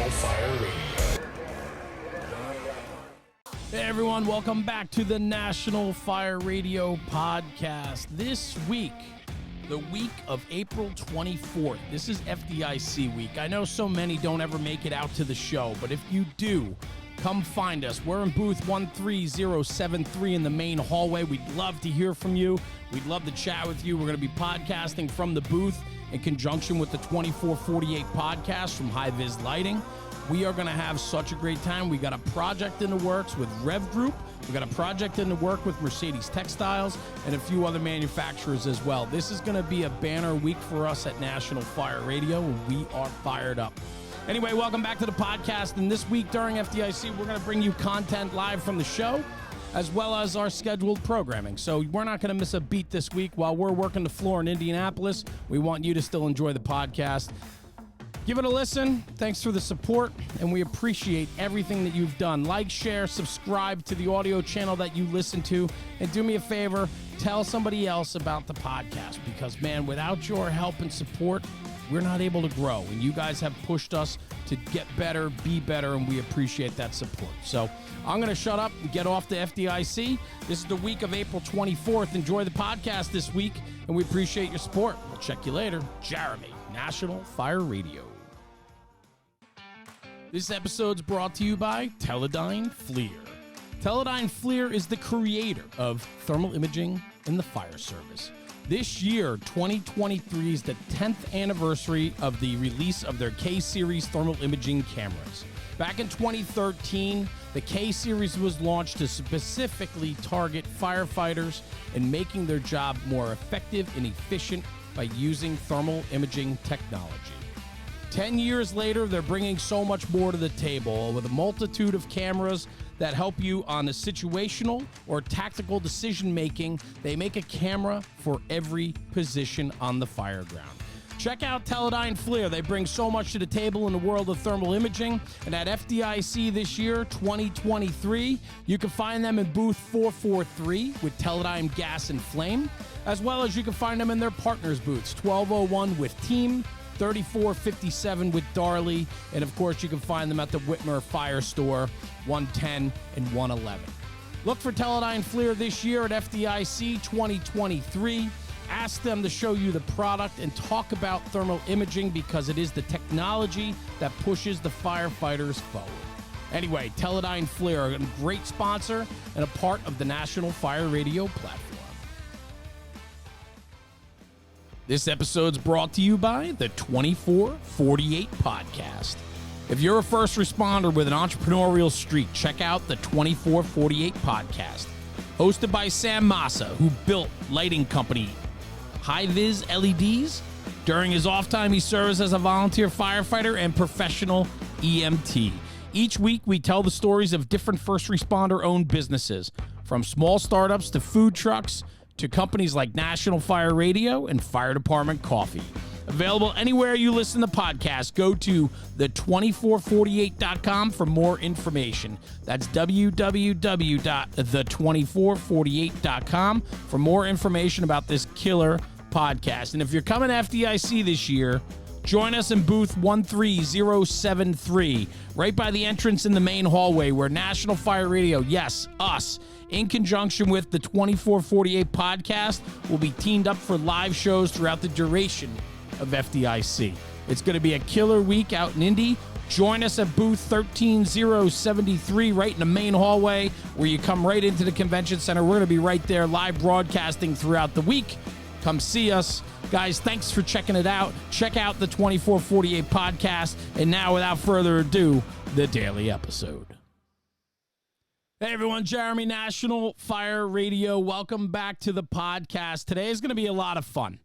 National Fire Radio. Hey everyone, welcome back to the National Fire Radio podcast. This week, the week of April 24th. This is FDIC week. I know so many don't ever make it out to the show, but if you do, come find us. We're in booth 13073 in the main hallway. We'd love to hear from you. We'd love to chat with you. We're going to be podcasting from the booth in conjunction with the 2448 podcast from High Vis Lighting. We are going to have such a great time. We got a project in the works with Rev Group. We got a project in the work with Mercedes Textiles and a few other manufacturers as well. This is going to be a banner week for us at National Fire Radio. We are fired up. Anyway, welcome back to the podcast. And this week during FDIC, we're going to bring you content live from the show, as well as our scheduled programming. So we're not going to miss a beat this week. While we're working the floor in Indianapolis, we want you to still enjoy the podcast. Give it a listen. Thanks for the support, and we appreciate everything that you've done. Like, share, subscribe to the audio channel that you listen to, and do me a favor, tell somebody else about the podcast, because, man, without your help and support, we're not able to grow, and you guys have pushed us to get better, be better, and we appreciate that support. So I'm going to shut up and get off to FDIC. This is the week of April 24th. Enjoy the podcast this week, and we appreciate your support. We'll check you later. Jeremy, National Fire Radio. This episode's brought to you by Teledyne FLIR. Teledyne FLIR is the creator of thermal imaging in the fire service. This year, 2023, is the 10th anniversary of the release of their K-Series thermal imaging cameras. Back in 2013, the K-Series was launched to specifically target firefighters in making their job more effective and efficient by using thermal imaging technology. 10 years later, they're bringing so much more to the table with a multitude of cameras that help you on the situational or tactical decision making. They make a camera for every position on the fire ground. Check out Teledyne FLIR. They bring so much to the table in the world of thermal imaging. And at FDIC this year, 2023, you can find them in booth 443 with Teledyne Gas and Flame, as well as you can find them in their partners booths, 1201 with Team, 3457 with Darley, and of course you can find them at the Whitmer Fire Store, 110 and 111. Look for Teledyne FLIR this year at FDIC 2023. Ask them to show you the product and talk about thermal imaging, because it is the technology that pushes the firefighters forward. Anyway, Teledyne FLIR, a great sponsor and a part of the National Fire Radio platform. This episode's brought to you by the 2448 podcast. If you're a first responder with an entrepreneurial streak, check out the 2448 podcast. Hosted by Sam Massa, who built lighting company High Vis LEDs. During his off time, he serves as a volunteer firefighter and professional EMT. Each week, we tell the stories of different first responder-owned businesses, from small startups to food trucks, to companies like National Fire Radio and Fire Department Coffee. Available anywhere you listen to podcasts. Go to the2448.com for more information. That's www.the2448.com for more information about this killer podcast. And if you're coming to FDIC this year, join us in booth 13073, right by the entrance in the main hallway, where National Fire Radio, yes, us, in conjunction with the 2448 podcast, will be teamed up for live shows throughout the duration of FDIC. It's going to be a killer week out in Indy. Join us at booth 13073, right in the main hallway, where you come right into the convention center. We're going to be right there live broadcasting throughout the week. Come see us. Guys, thanks for checking it out. Check out the 2448 podcast. And now, without further ado, the daily episode. Hey everyone, Jeremy, National Fire Radio. Welcome back to the podcast. Today is going to be a lot of fun.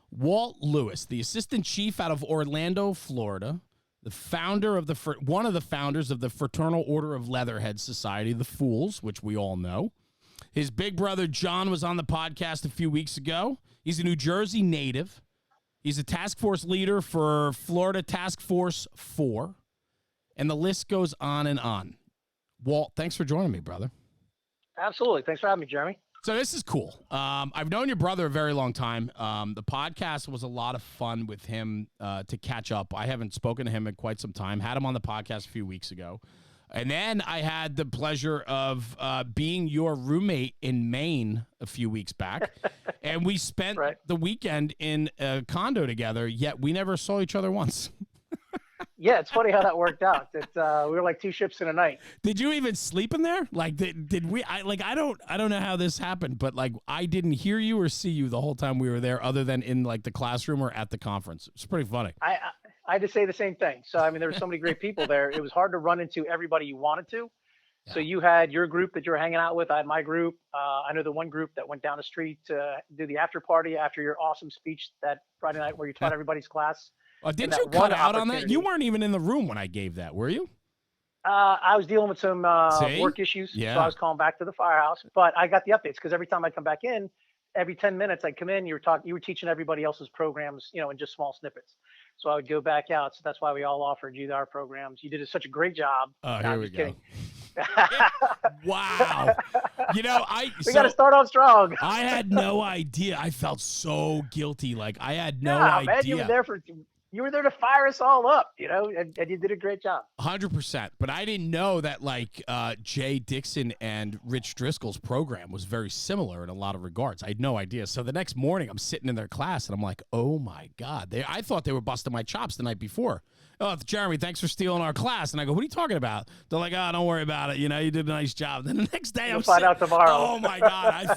Walt Lewis, the assistant chief out of Orlando, Florida, the founder of one of the founders of the Fraternal Order of Leatherhead Society, the Fools, which we all know. His big brother John was on the podcast a few weeks ago. He's a New Jersey native. He's a task force leader for Florida Task Force 4. And the list goes on and on. Walt, thanks for joining me, brother. Absolutely. Thanks for having me, Jeremy. So this is cool. I've known your brother a very long time. The podcast was a lot of fun with him to catch up. I haven't spoken to him in quite some time. Had him on the podcast a few weeks ago. And then I had the pleasure of being your roommate in Maine a few weeks back. And we spent the weekend in a condo together, yet we never saw each other once. Yeah, it's funny how that worked out. We were like two ships in a night. Did you even sleep in there? Like, did we? I don't know how this happened, but like, I didn't hear you or see you the whole time we were there, other than in like the classroom or at the conference. It's pretty funny. I had to say the same thing. So I mean, there were so many great people there. It was hard to run into everybody you wanted to. Yeah. So you had your group that you were hanging out with. I had my group. I know the one group that went down the street to do the after party after your awesome speech that Friday night where you taught everybody's class. Didn't you cut out on that? You weren't even in the room when I gave that, were you? I was dealing with some work issues, so I was calling back to the firehouse. But I got the updates because every time I come back in, every 10 minutes I'd come in. You were teaching everybody else's programs, in just small snippets. So I would go back out. So that's why we all offered you our programs. You did such a great job. Oh, here we go. Wow. We got to start off strong. I had no idea. I felt so guilty. Like I had no idea. Man, you were there to fire us all up, and you did a great job. 100%. But I didn't know that Jay Dixon and Rich Driscoll's program was very similar in a lot of regards. I had no idea. So the next morning I'm sitting in their class and I'm like, oh my God. I thought they were busting my chops the night before. Oh, Jeremy, thanks for stealing our class. And I go, what are you talking about? They're like, oh, don't worry about it. You did a nice job. Then the next day You'll find out tomorrow. Oh my God.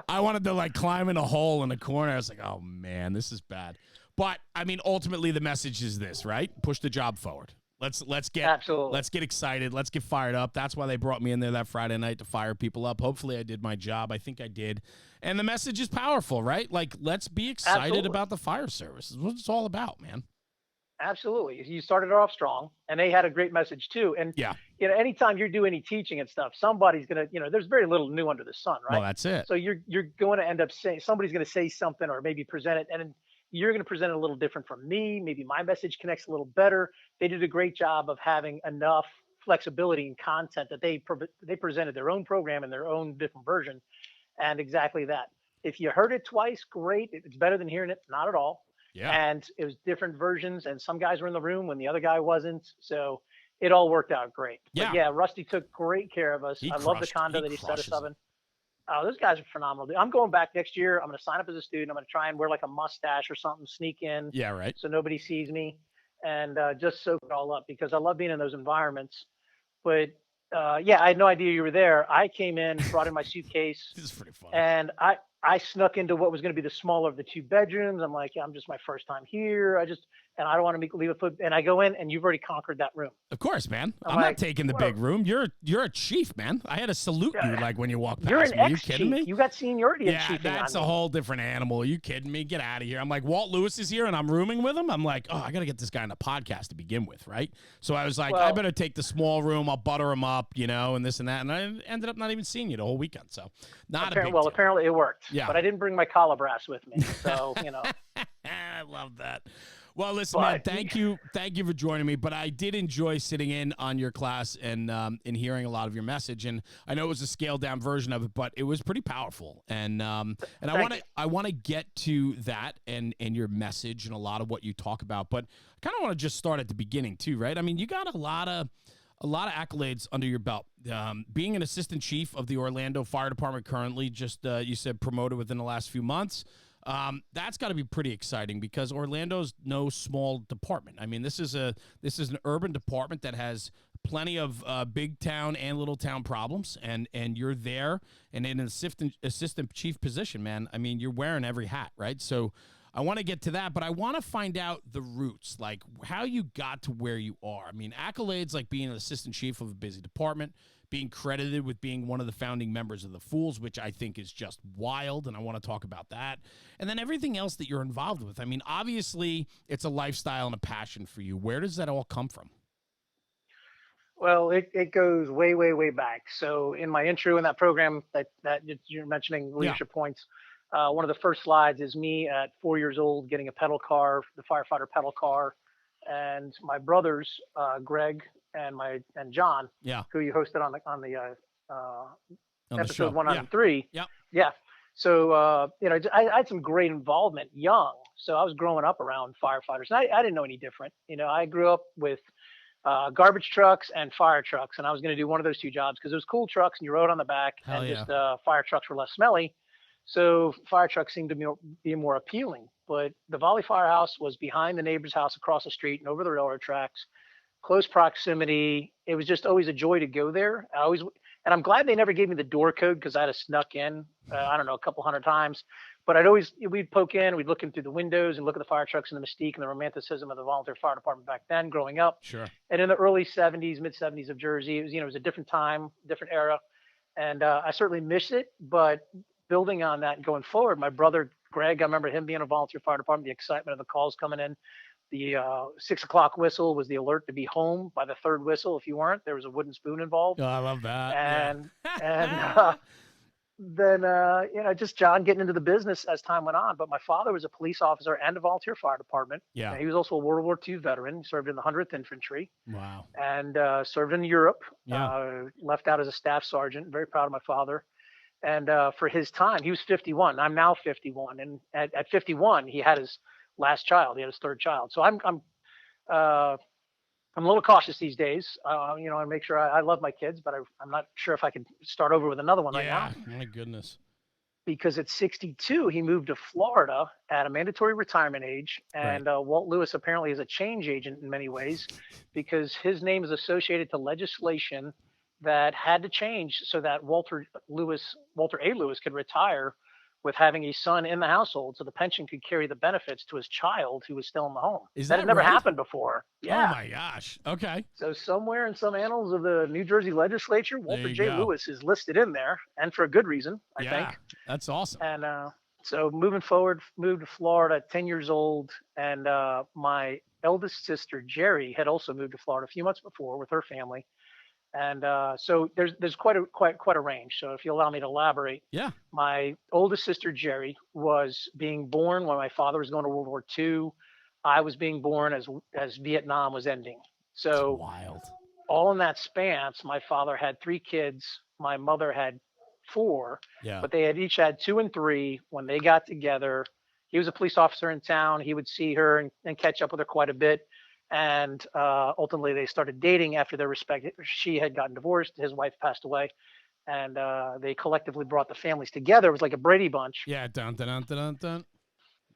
I wanted to climb in a hole in the corner. I was like, oh man, this is bad. But I mean, ultimately the message is this, right? Push the job forward. Let's get excited. Let's get fired up. That's why they brought me in there that Friday night to fire people up. Hopefully I did my job. I think I did. And the message is powerful, right? Like, let's be excited about the fire service. This is what it's all about, man. Absolutely. You started off strong, and they had a great message too. And anytime you're doing any teaching and stuff, somebody's gonna, there's very little new under the sun, right? Well, that's it. So you're going to end up saying, somebody's going to say something or maybe present it, and you're going to present it a little different from me. Maybe my message connects a little better. They did a great job of having enough flexibility in content that they presented their own program in their own different version, and exactly that. If you heard it twice, great. It's better than hearing it not at all. Yeah. And it was different versions, and some guys were in the room when the other guy wasn't. So it all worked out great. Yeah. But yeah, Rusty took great care of us. I love the condo that he set us up in. Oh, those guys are phenomenal. I'm going back next year. I'm going to sign up as a student. I'm going to try and wear like a mustache or something, sneak in. Yeah, right. So nobody sees me, and just soak it all up because I love being in those environments. But I had no idea you were there. I came in, brought in my suitcase. This is pretty funny. And I snuck into what was going to be the smaller of the two bedrooms. I'm like, I'm just my first time here. And I don't want to leave a foot. And I go in, and you've already conquered that room. Of course, man. I'm not taking the big room. You're a chief, man. I had to salute you when you walked past me. You're an ex-chief. Are you kidding me? You got seniority in chiefing. Yeah, that's a whole different animal. Are you kidding me? Get out of here. I'm like, Walt Lewis is here, and I'm rooming with him. I'm like, oh, I got to get this guy on the podcast to begin with, right? So I was like, I better take the small room. I'll butter him up, and this and that. And I ended up not even seeing you the whole weekend. So not a big deal. Apparently it worked. Yeah. But I didn't bring my collar brass with me. So, I love that. Well, listen, man, thank you for joining me. But I did enjoy sitting in on your class and hearing a lot of your message. And I know it was a scaled down version of it, but it was pretty powerful. And I want to get to that and your message and a lot of what you talk about. But I kind of want to just start at the beginning too, right? I mean, you got a lot of accolades under your belt. Being an assistant chief of the Orlando Fire Department currently, just you said promoted within the last few months. That's got to be pretty exciting because Orlando's no small department. I mean, this is an urban department that has plenty of big town and little town problems, and you're there and in an assistant chief position, man. I mean, you're wearing every hat, right? So I want to get to that, but I want to find out the roots, like how you got to where you are. I mean, accolades like being an assistant chief of a busy department, being credited with being one of the founding members of the Fools, which I think is just wild, and I want to talk about that. And then everything else that you're involved with. I mean, obviously, it's a lifestyle and a passion for you. Where does that all come from? Well, it goes way, way, way back. So in my intro in that program that you're mentioning, leadership points, one of the first slides is me at 4 years old getting a pedal car, the firefighter pedal car, and my brothers, Greg and John, who you hosted on the episode 103. Yep. Yeah. So, I had some great involvement young. So I was growing up around firefighters. And I didn't know any different. I grew up with garbage trucks and fire trucks, and I was going to do one of those two jobs because it was cool trucks and you rode on the back, Hell and yeah. just fire trucks were less smelly. So fire trucks seemed to be more appealing. But the Volley Firehouse was behind the neighbor's house across the street and over the railroad tracks, close proximity. It was just always a joy to go there. And I'm glad they never gave me the door code because I'd have snuck in, I don't know, a couple hundred times. But we'd poke in, we'd look in through the windows and look at the fire trucks and the mystique and the romanticism of the volunteer fire department back then growing up. Sure. And in the early 70s, mid 70s of Jersey, it was a different time, different era. And I certainly miss it. But building on that and going forward, my brother, Greg, I remember him being a volunteer fire department, the excitement of the calls coming in. The 6 o'clock whistle was the alert to be home. By the third whistle, if you weren't, there was a wooden spoon involved. Oh, I love that. And Yeah. and then just John getting into the business as time went on. But my father was a police officer and a volunteer fire department. Yeah. And he was also a World War II veteran. He served in the 100th Infantry Wow. and served in Europe. Yeah. Left out as a staff sergeant. Very proud of my father. And for his time, he was 51. I'm now 51, and at 51, he had his last child. He had his third child. So I'm a little cautious these days. I make sure I love my kids, but I'm not sure if I can start over with another one right now. Yeah. My goodness. Because at 62, he moved to Florida at a mandatory retirement age, and Walt Lewis apparently is a change agent in many ways, because his name is associated to legislation that had to change so that Walter A. Lewis could retire with having a son in the household, so the pension could carry the benefits to his child who was still in the home. That had never right? happened before. Yeah. Oh my gosh. Okay. So somewhere in some annals of the New Jersey legislature, Walter J. go. Lewis is listed in there, and for a good reason, I think. That's awesome. And so moving forward, moved to Florida at 10 years old, and my eldest sister Jerry had also moved to Florida a few months before with her family. And so there's quite a range. So if you allow me to elaborate, Yeah. my oldest sister Jerry was being born when my father was going to World War II. I was being born as Vietnam was ending. So Wild. all in that span, my father had 3 kids. My mother had 4. Yeah. But they had each had 2 and 3 when they got together. He was a police officer in town. He would see her and catch up with her quite a bit. And ultimately, they started dating after their respective. She had gotten divorced. His wife passed away. And they collectively brought the families together. It was like a Brady Bunch. Yeah. Dun, dun, dun, dun, dun.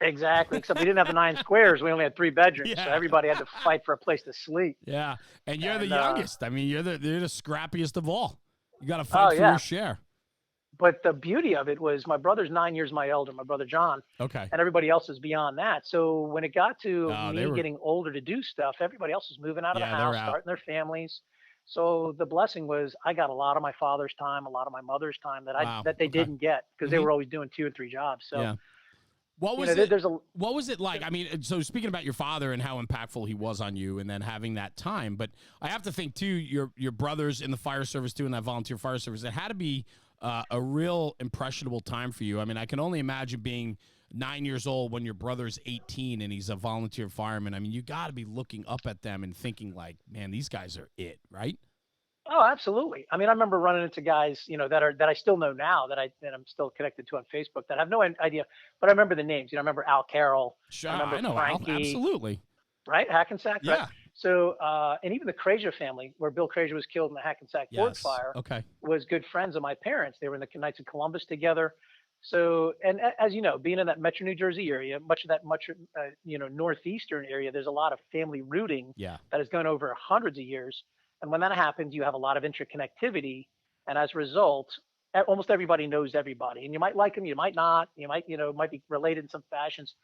Exactly. Except we didn't have the 9 squares. We only had 3 bedrooms. Yeah. So everybody had to fight for a place to sleep. Yeah. And you're the And, youngest. I mean, you're the scrappiest of all. You got to fight for yeah. your share. But the beauty of it was my brother's 9 years my elder, my brother John. Okay. And everybody else is beyond that. So when it got to they were- getting older to do stuff, everybody else was moving out of the Yeah, house, they're out. starting their families. So the blessing was I got a lot of my father's time, a lot of my mother's time that Wow, they okay. didn't get because they Mhm. were always doing 2 and 3 jobs. So Yeah. What you was know, it? there's a What was it like? I mean, so speaking about your father and how impactful he was on you, and then having that time, but I have to think too, your brothers in the fire service too, in that volunteer fire service, it had to be a real impressionable time for you. I mean, I can only imagine being 9 years old when your brother's 18 and he's a volunteer fireman. I mean, you got to be looking up at them and thinking like, man, these guys are it, right? Oh, absolutely. I mean, I remember running into guys, that I still know now that I'm still connected to on Facebook that I have no idea, but I remember the names. I remember Al Carroll. Sure, I remember I know Al, Frankie, absolutely. right? Hackensack. Yeah. Right? So, and even the Krazier family, where Bill Krazier was killed in the Hackensack Ford Yes. fire, Okay. was good friends of my parents. They were in the Knights of Columbus together. So, and as you know, being in that Metro New Jersey area, northeastern area, there's a lot of family rooting Yeah. that has gone over hundreds of years. And when that happens, you have a lot of interconnectivity. And as a result, almost everybody knows everybody. And you might like them, you might not. You might, might be related in some fashions.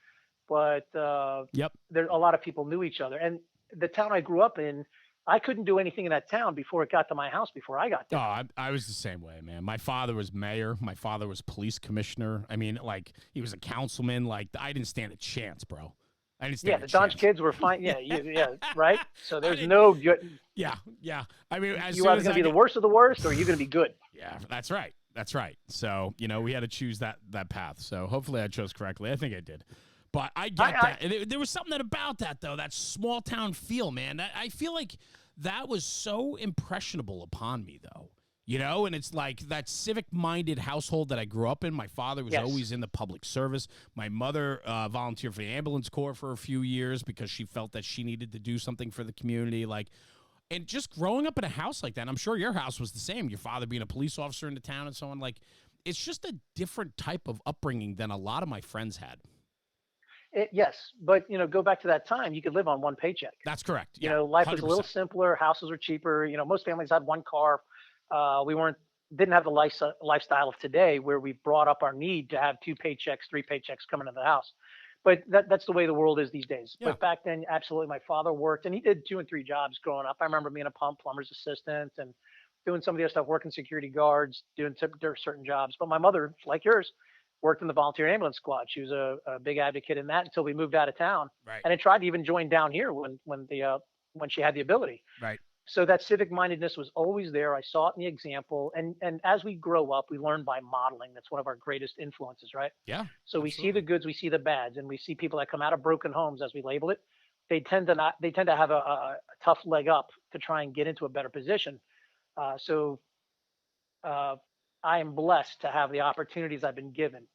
But Yep. there a lot of people knew each other. And the town I grew up in, I couldn't do anything in that town before it got to my house before I got there. Oh, I was the same way, man. My father was mayor. My father was police commissioner. I mean, like, he was a councilman. Like, I didn't stand a chance, bro. I didn't stand Yeah, a the Don's chance. kids were fine. Yeah, right? So there's no good. Yeah. I mean, as You soon either as going I to be the get- worst of the worst, or you're going to be good. Yeah, that's right. That's right. So, we had to choose that path. So hopefully I chose correctly. I think I did. But I get that. And there was something about that, though, that small town feel, man. I feel like that was so impressionable upon me, though. And it's like that civic-minded household that I grew up in. My father was Yes. always in the public service. My mother volunteered for the ambulance corps for a few years because she felt that she needed to do something for the community. And just growing up in a house like that, and I'm sure your house was the same, your father being a police officer in the town and so on, it's just a different type of upbringing than a lot of my friends had. Yes, but go back to that time. You could live on one paycheck. That's correct. Yeah, Life was a little 100%. simpler. Houses were cheaper. Most families had one car. We didn't have the lifestyle of today where we brought up our need to have two paychecks, three paychecks coming into the house. But that's the way the world is these days. Yeah. But back then, absolutely, my father worked, and he did 2 and 3 jobs growing up. I remember being a plumber's assistant and doing some of the other stuff, working security guards, doing certain jobs. But my mother, like yours, worked in the volunteer ambulance squad. She was a big advocate in that until we moved out of town, Right. and I tried to even join down here when she had the ability. Right. So that civic mindedness was always there. I saw it in the example, and as we grow up, we learn by modeling. That's one of our greatest influences, right? Yeah. So we see the goods, we see the bads, and we see people that come out of broken homes, as we label it. They tend to have a tough leg up to try and get into a better position. So I am blessed to have the opportunities I've been given.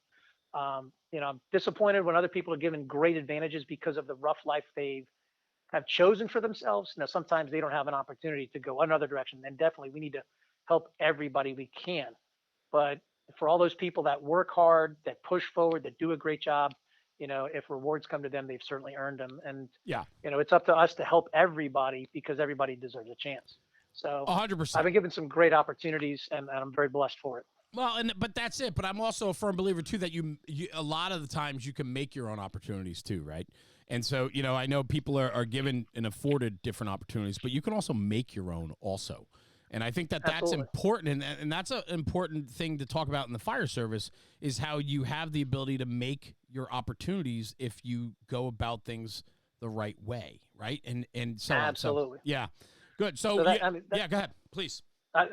I'm disappointed when other people are given great advantages because of the rough life they have chosen for themselves. Now, sometimes they don't have an opportunity to go another direction. Then definitely we need to help everybody we can. But for all those people that work hard, that push forward, that do a great job, if rewards come to them, they've certainly earned them. And yeah, it's up to us to help everybody because everybody deserves a chance. So 100%. I've been given some great opportunities, and I'm very blessed for it. Well, but that's it. But I'm also a firm believer too that you a lot of the times you can make your own opportunities too, right? And so I know people are given and afforded different opportunities, but you can also make your own also. And I think that's Absolutely. important, and that's an important thing to talk about in the fire service is how you have the ability to make your opportunities if you go about things the right way, right? And so Absolutely. On. So, yeah, good. So, go ahead, please.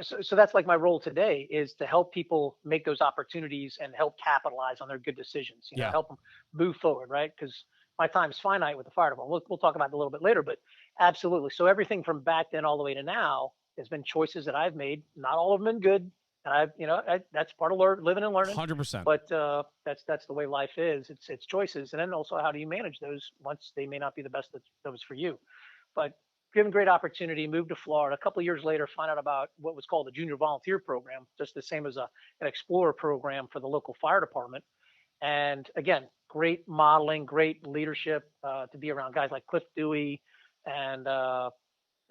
So that's like my role today is to help people make those opportunities and help capitalize on their good decisions. Help them move forward, right? Because my time's finite with the fire department. We'll talk about it a little bit later, but absolutely. So everything from back then all the way to now has been choices that I've made. Not all of them been good, and that's part of living and learning. 100%. But that's the way life is. It's choices, and then also how do you manage those once they may not be the best that was for you. But given great opportunity, moved to Florida. A couple of years later, find out about what was called the Junior Volunteer Program, just the same as an Explorer program for the local fire department. And again, great modeling, great leadership to be around guys like Cliff Dewey and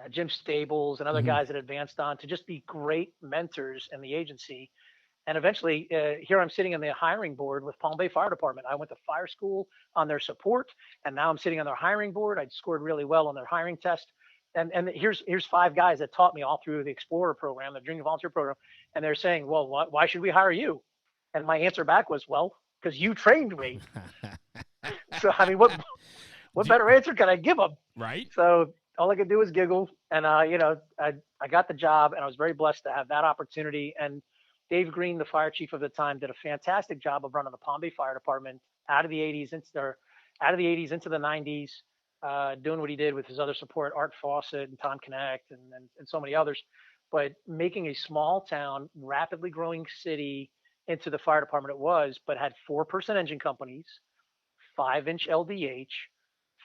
Jim Stables and other guys that advanced on to just be great mentors in the agency. And eventually, here I'm sitting on the hiring board with Palm Bay Fire Department. I went to fire school on their support, and now I'm sitting on their hiring board. I scored really well on their hiring test. And here's 5 guys that taught me all through the Explorer program, the Junior Volunteer Program, and they're saying, well, why should we hire you? And my answer back was, well, because you trained me. So I mean, what better answer can I give them? Right. So all I could do was giggle, and I got the job, and I was very blessed to have that opportunity. And Dave Green, the fire chief of the time, did a fantastic job of running the Palm Bay Fire Department out of the 80s into the 90s. Doing what he did with his other support, Art Fawcett and Tom Connect and so many others, but making a small town, rapidly growing city into the fire department it was, but had 4-person engine companies, 5-inch LDH,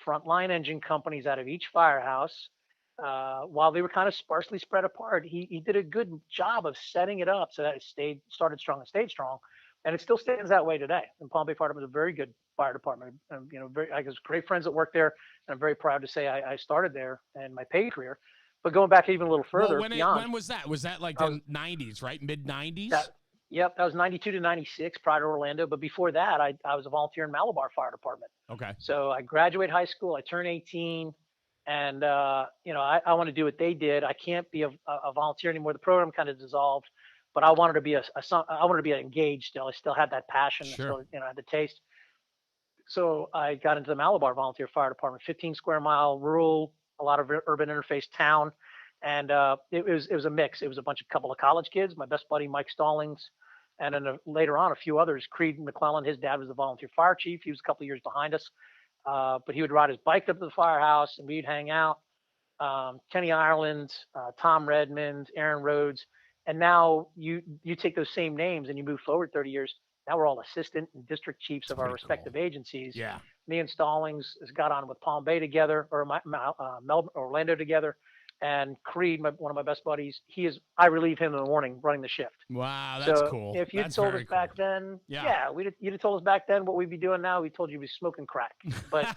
frontline engine companies out of each firehouse. While they were kind of sparsely spread apart, he did a good job of setting it up so that it started strong and stayed strong. And it still stands that way today. And Palm Bay Fire Department is a very good fire department. I got great friends that work there, and I'm very proud to say I started there in my paid career. But going back even a little further, when was that? Was that like the 90s, right? Mid 90s? Yep, that was 92 to 96 prior to Orlando. But before that, I was a volunteer in Malabar Fire Department. Okay. So I graduate high school, I turn 18, and I want to do what they did. I can't be a volunteer anymore. The program kind of dissolved. But I wanted to be I wanted to be engaged still. I still had that passion. Sure. I still, had the taste. So I got into the Malabar Volunteer Fire Department, 15 square mile rural, a lot of urban interface town. And it was a mix. It was a couple of college kids, my best buddy, Mike Stallings. And then later on, a few others, Creed McClellan, his dad was the volunteer fire chief. He was a couple of years behind us. But he would ride his bike up to the firehouse and we'd hang out. Kenny Ireland, Tom Redmond, Aaron Rhodes. And now you take those same names and you move forward 30 years. Now we're all assistant and district chiefs It's of our pretty cool. respective agencies. Yeah. Me and Stallings has got on with Palm Bay together, or Melbourne, Orlando together, and Creed, one of my best buddies. I relieve him in the morning running the shift. Wow, that's So cool. if you'd That's told us very back cool. then, Yeah. yeah, you'd have told us back then what we'd be doing now. We told you we'd be smoking crack. But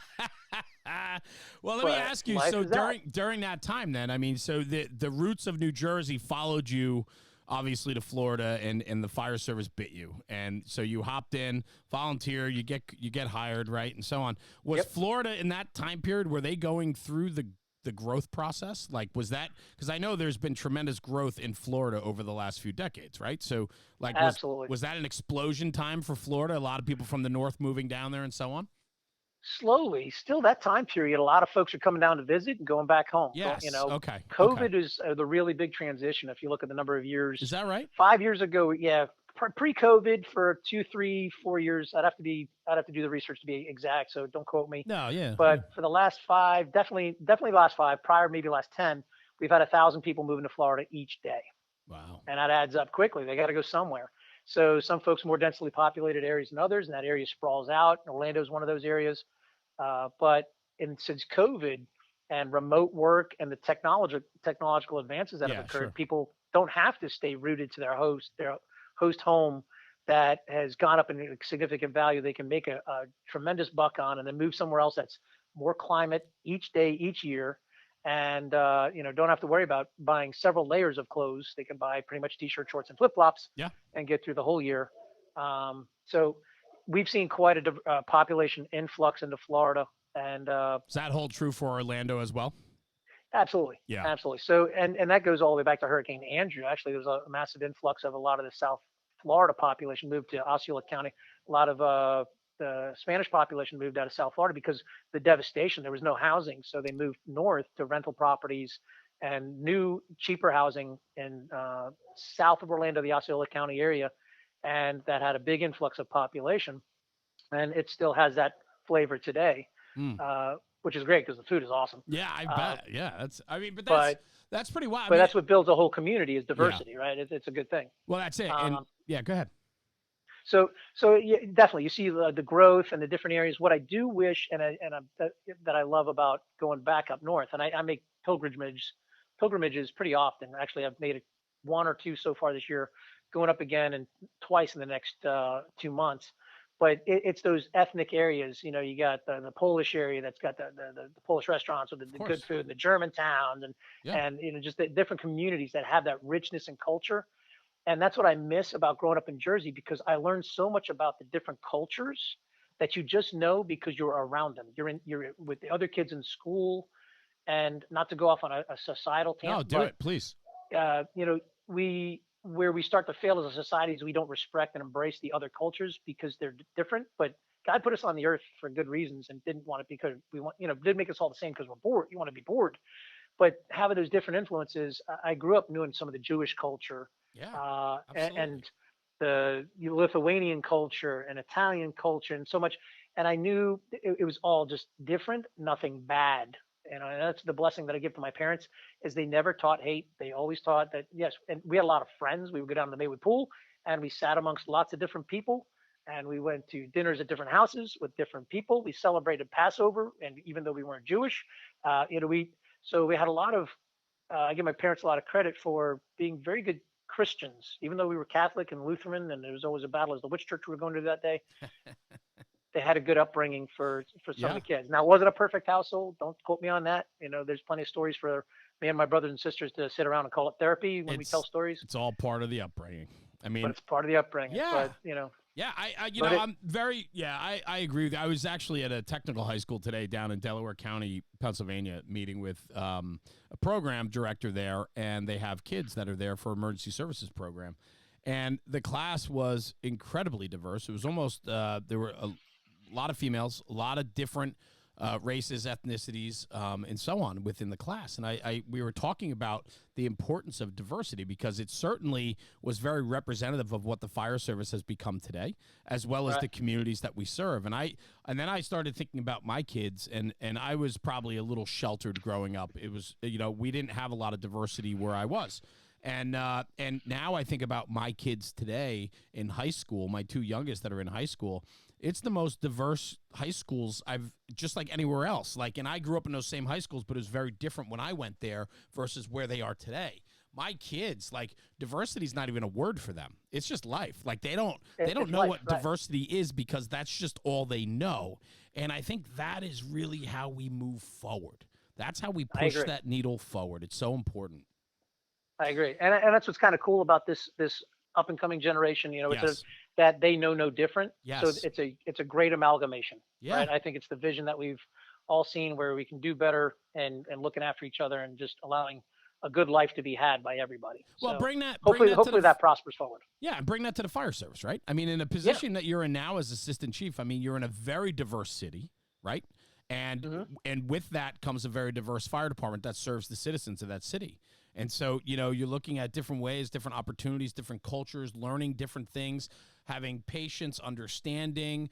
Well, let me but ask you. life So is that. during that time, then, I mean, so the roots of New Jersey followed you, obviously, to Florida, and the fire service bit you, and so you hopped in, volunteer, you get hired, right, and so on. Was Yep. Florida in that time period? Were they going through the growth process? Like, was that, because I know there's been tremendous growth in Florida over the last few decades, right? So, like, Absolutely. was that an explosion time for Florida? A lot of people from the north moving down there and so on? Slowly, still that time period, a lot of folks are coming down to visit and going back home. Yes. Okay. Okay. COVID is the really big transition. If you look at the number of Is years, that right? 5 years ago, yeah, pre-COVID for 2, 3, 4 years, I'd have to do the research to be exact, so don't quote me. No. Yeah. But for the last 5, definitely last 5, prior maybe last 10, we've had 1,000 people moving to Florida each day, Wow. and that adds up quickly. They got to go somewhere. So some folks more densely populated areas than others, and that area sprawls out. Orlando is one of those areas. But since COVID and remote work and the technological advances that have Yeah. occurred, Sure. people don't have to stay rooted to their host home that has gone up in significant value. They can make a tremendous buck on and then move somewhere else that's more climate each day, each year, and don't have to worry about buying several layers of clothes. They can buy pretty much t-shirt, shorts, and flip-flops Yeah. and get through the whole year. So we've seen quite a population influx into Florida, and Does that hold true for Orlando as well? absolutely, Yeah. absolutely. So, and that goes all the way back to Hurricane Andrew. Actually, there was a massive influx of a lot of the South Florida population moved to Osceola County. A lot of the Spanish population moved out of South Florida because the devastation. There was no housing, so they moved north to rental properties and new, cheaper housing in south of Orlando, the Osceola County area, and that had a big influx of population, and it still has that flavor today, Mm. which is great because the food is awesome. Yeah, I bet. Yeah, that's. I mean, but But that's pretty wild. I but mean, that's what builds a whole community is yeah. diversity, right? It's a good thing. Well, that's it. And Um, yeah, go ahead. so yeah, definitely you see the growth and the different areas. What I do wish that I love about going back up north, and I make pilgrimages pretty often. Actually, I've made it one or two so far this year, going up again and twice in the next 2 months. But it's those ethnic areas. You got the Polish area that's got the Polish restaurants with Of the good course. food, and the German towns, Yeah. and just the different communities that have that richness and culture. And that's what I miss about growing up in Jersey because I learned so much about the different cultures that you just know because you're around them. You're with the other kids in school, and not to go off on a societal No, tangent, do but it, please. we where we start to fail as a society is we don't respect and embrace the other cultures because they're different. But God put us on the earth for good reasons and didn't want it because we want didn't make us all the same because we're bored. You want to be bored, but having those different influences, I grew up knowing some of the Jewish culture, Yeah, absolutely. and the Lithuanian culture and Italian culture and so much. And I knew it was all just different, nothing bad. And that's the blessing that I give to my parents is they never taught hate. They always taught that, yes. And we had a lot of friends. We would go down to the Maywood Pool and we sat amongst lots of different people and we went to dinners at different houses with different people. We celebrated Passover. And even though we weren't Jewish, so we had a lot of, I give my parents a lot of credit for being very good Christians, even though we were Catholic and Lutheran, and there was always a battle as to which church we were going to that day. They had a good upbringing for some Yeah. of the kids. Now, was it a perfect household? Don't quote me on that. There's plenty of stories for me and my brothers and sisters to sit around and call it therapy when we tell stories. It's all part of the upbringing. I mean, But it's part of the upbringing. Yeah. But yeah, But I'm very, yeah, I agree with you. I was actually at a technical high school today down in Delaware County, Pennsylvania, meeting with a program director there, and they have kids that are there for emergency services program. And the class was incredibly diverse. It was almost, there were a lot of females, a lot of different races, ethnicities, and so on within the class. And we were talking about the importance of diversity because it certainly was very representative of what the fire service has become today, as well as Right. the communities that we serve. And then I started thinking about my kids, and I was probably a little sheltered growing up. It was, we didn't have a lot of diversity where I was. And now I think about my kids today in high school, my two youngest that are in high school. It's the most diverse high schools I've just like anywhere else. Like, and I grew up in those same high schools, but it was very different when I went there versus where they are today. My kids, like, diversity is not even a word for them. It's just life. Like, they don't It's know life, what right? diversity is because that's just all they know. And I think that is really how we move forward. That's how we I push agree. that needle forward. It's so important. I agree, and that's what's kind of cool about this up and coming generation. It's a Yes. that they know no different. So Yes. it's a great amalgamation, Yeah. right? I think it's the vision that we've all seen where we can do better and looking after each other and just allowing a good life to be had by everybody. Well, So bring hopefully that to the hopefully that prospers forward. yeah, and bring that to the fire service, right? I mean, in a Yeah. position that you're in now as assistant chief, I mean, you're in a very diverse city, right? And Hmm. and with that comes a very diverse fire department that serves the citizens of that city. And so, you're looking at different ways, different opportunities, different cultures, learning different things, having patience, understanding,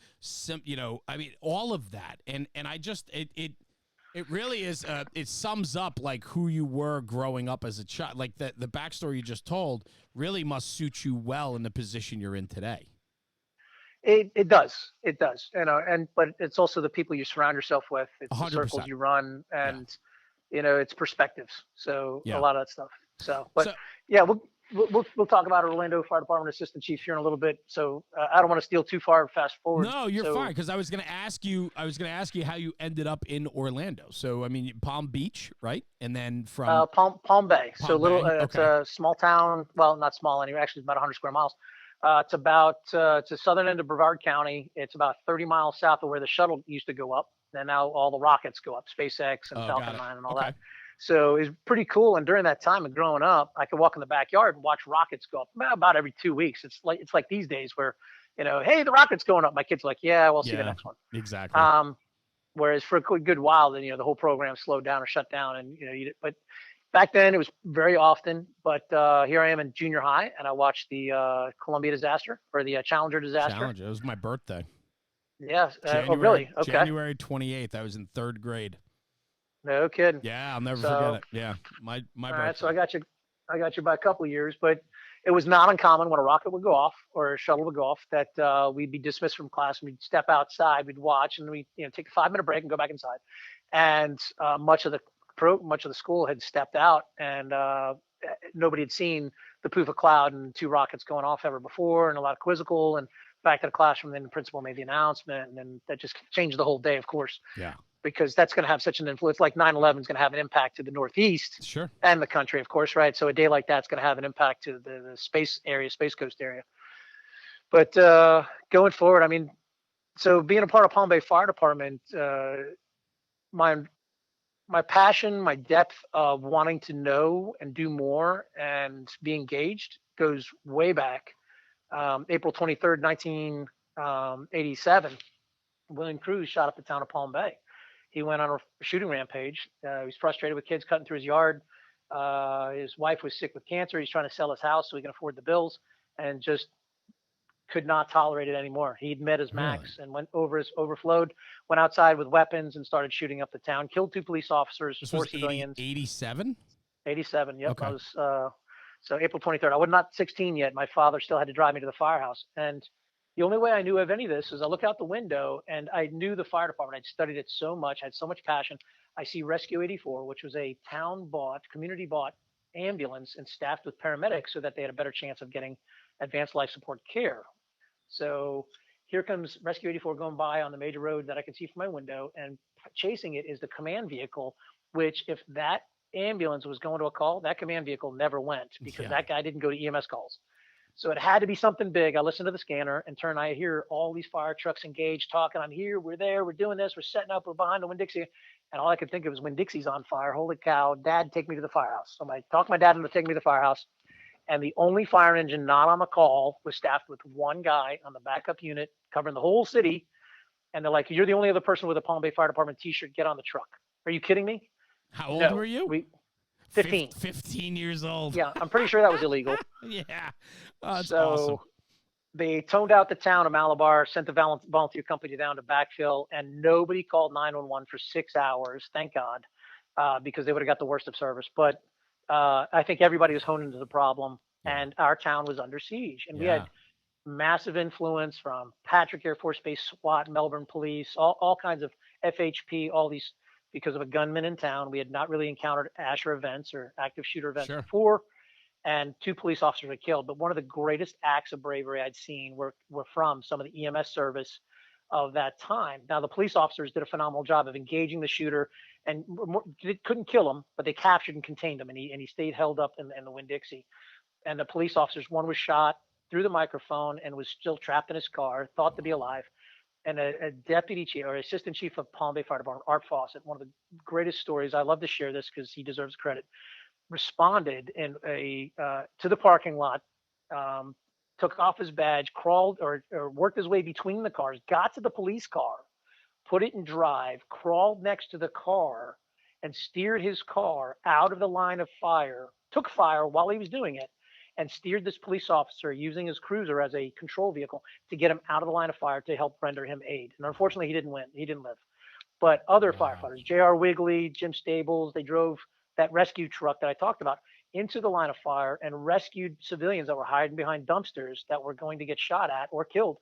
I mean, all of that. And I just it really is. It sums up like who you were growing up as a child. Like the backstory you just told really must suit you well in the position you're in today. It does, and but it's also the people you surround yourself with. A It's the hundred circles percent. you run, Yeah. and it's perspectives. So a Yeah. lot of that stuff. So, but So yeah, we'll talk about Orlando Fire Department Assistant Chief here in a little bit. So I don't want to steal too far. Fast forward. no, you're fine So because I was going to ask you. I was going to ask you how you ended up in Orlando. So I mean, Palm Beach, right? And then from Palm Bay. So Palm little. Bay. It's Okay. a small town. Well, not small anyway. Actually, it's about 100 square miles. It's the southern end of Brevard County. It's about 30 miles south of where the shuttle used to go up. And now all the rockets go up, SpaceX and Oh, got Falcon it. 9 and all Okay. that. So it's pretty cool. And during that time of growing up, I could walk in the backyard and watch rockets go up about every 2 weeks. It's like these days where, hey, the rocket's going up. My kid's like, yeah, we'll see the Yeah. next one. Exactly. Um, Whereas for a good while, then the whole program slowed down or shut down, and but back then it was very often. But here I am in junior high, and I watched the Columbia disaster or the Challenger disaster. Challenge. It was my birthday. Yes. Oh, January really? Okay. January 28th. I was in third grade. No kidding. Yeah, I'll never forget So, it. Yeah, my all right. So birthday. I got you by a couple of years, but it was not uncommon when a rocket would go off or a shuttle would go off that we'd be dismissed from class and we'd step outside, we'd watch, and we'd take a 5 minute break and go back inside. And much of the school had stepped out, and nobody had seen the poof of cloud and two rockets going off ever before, and a lot of quizzical. And back to the classroom, then the principal made the announcement, and then that just changed the whole day, of course, Yeah. because that's going to have such an influence. Like 9/11 is going to have an impact to the Northeast Sure. and the country, of course, right? So a day like that's going to have an impact to the space area, Space Coast area. But going forward, I mean, so being a part of Palm Bay Fire Department, my my passion, my depth of wanting to know and do more and be engaged goes way back. April 23rd, 1987, William Cruz shot up the town of Palm Bay. He went on a shooting rampage. He was frustrated with kids cutting through his yard. His wife was sick with cancer. He's trying to sell his house so he can afford the bills, and just could not tolerate it anymore. He'd met his Really? max and overflowed, went outside with weapons and started shooting up the town. Killed two police officers, This four was 80, civilians. 87? 87. Yep, I Okay. was. So April 23rd. I was not 16 yet. My father still had to drive me to the firehouse, and the only way I knew of any of this is I look out the window and I knew the fire department. I'd studied it so much, had so much passion. I see Rescue 84, which was a town bought, community bought ambulance and staffed with paramedics so that they had a better chance of getting advanced life support care. So here comes Rescue 84 going by on the major road that I can see from my window, and chasing it is the command vehicle, which if that ambulance was going to a call, that command vehicle never went because Yeah. that guy didn't go to EMS calls. So it had to be something big. I listened to the scanner and turn. I hear all these fire trucks engaged, talking. I'm here. We're there. We're doing this. We're setting up. We're behind the Winn-Dixie. And all I could think of was Winn-Dixie's on fire. Holy cow! Dad, take me to the firehouse. So I talked my dad into taking me to the firehouse. And the only fire engine not on the call was staffed with one guy on the backup unit covering the whole city. And they're like, "You're the only other person with a Palm Bay Fire Department T-shirt. Get on the truck." Are you kidding me? How old were No. you? We 15. 15 years old. Yeah, I'm pretty sure that was illegal. Yeah. Oh, that's awesome. So they toned out the town of Malabar, sent the volunteer company down to backfill, and nobody called 911 for 6 hours. Thank God, because they would have got the worst of service. But I think everybody was honed into the problem, Yeah. and our town was under siege. And we Yeah. had massive influence from Patrick Air Force Base, SWAT, Melbourne Police, all kinds of FHP, all these because of a gunman in town. We had not really encountered Asher events or active shooter events Sure. before, and two police officers were killed. But one of the greatest acts of bravery I'd seen were from some of the EMS service of that time. Now, the police officers did a phenomenal job of engaging the shooter and couldn't kill him, but they captured and contained him, and he stayed held up in the Winn-Dixie. And the police officers, one was shot through the microphone and was still trapped in his car, thought to be alive. And a deputy chief or assistant chief of Palm Bay Fire Department, Art Fawcett, one of the greatest stories. I love to share this because he deserves credit. Responded in a to the parking lot, um, took off his badge, crawled or worked his way between the cars, got to the police car, put it in drive, crawled next to the car, and steered his car out of the line of fire, took fire while he was doing it, and steered this police officer using his cruiser as a control vehicle to get him out of the line of fire to help render him aid. And unfortunately, he didn't win. He didn't live. But other Wow. firefighters, J.R. Wigley, Jim Stables, they drove that rescue truck that I talked about into the line of fire and rescued civilians that were hiding behind dumpsters that were going to get shot at or killed.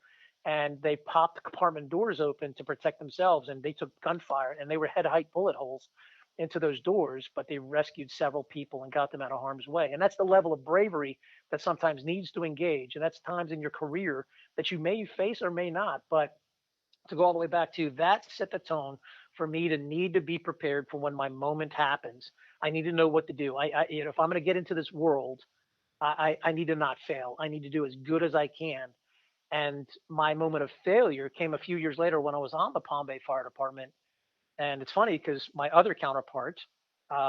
And they popped the compartment doors open to protect themselves, and they took gunfire, and they were head height bullet holes into those doors, but they rescued several people and got them out of harm's way. And that's the level of bravery that sometimes needs to engage. And that's times in your career that you may face or may not. But to go all the way back to that set the tone for me to need to be prepared for when my moment happens. I need to know what to do. If I'm going to get into this world, I need to not fail. I need to do as good as I can. And my moment of failure came a few years later when I was on the Palm Bay Fire Department. And it's funny because my other counterpart,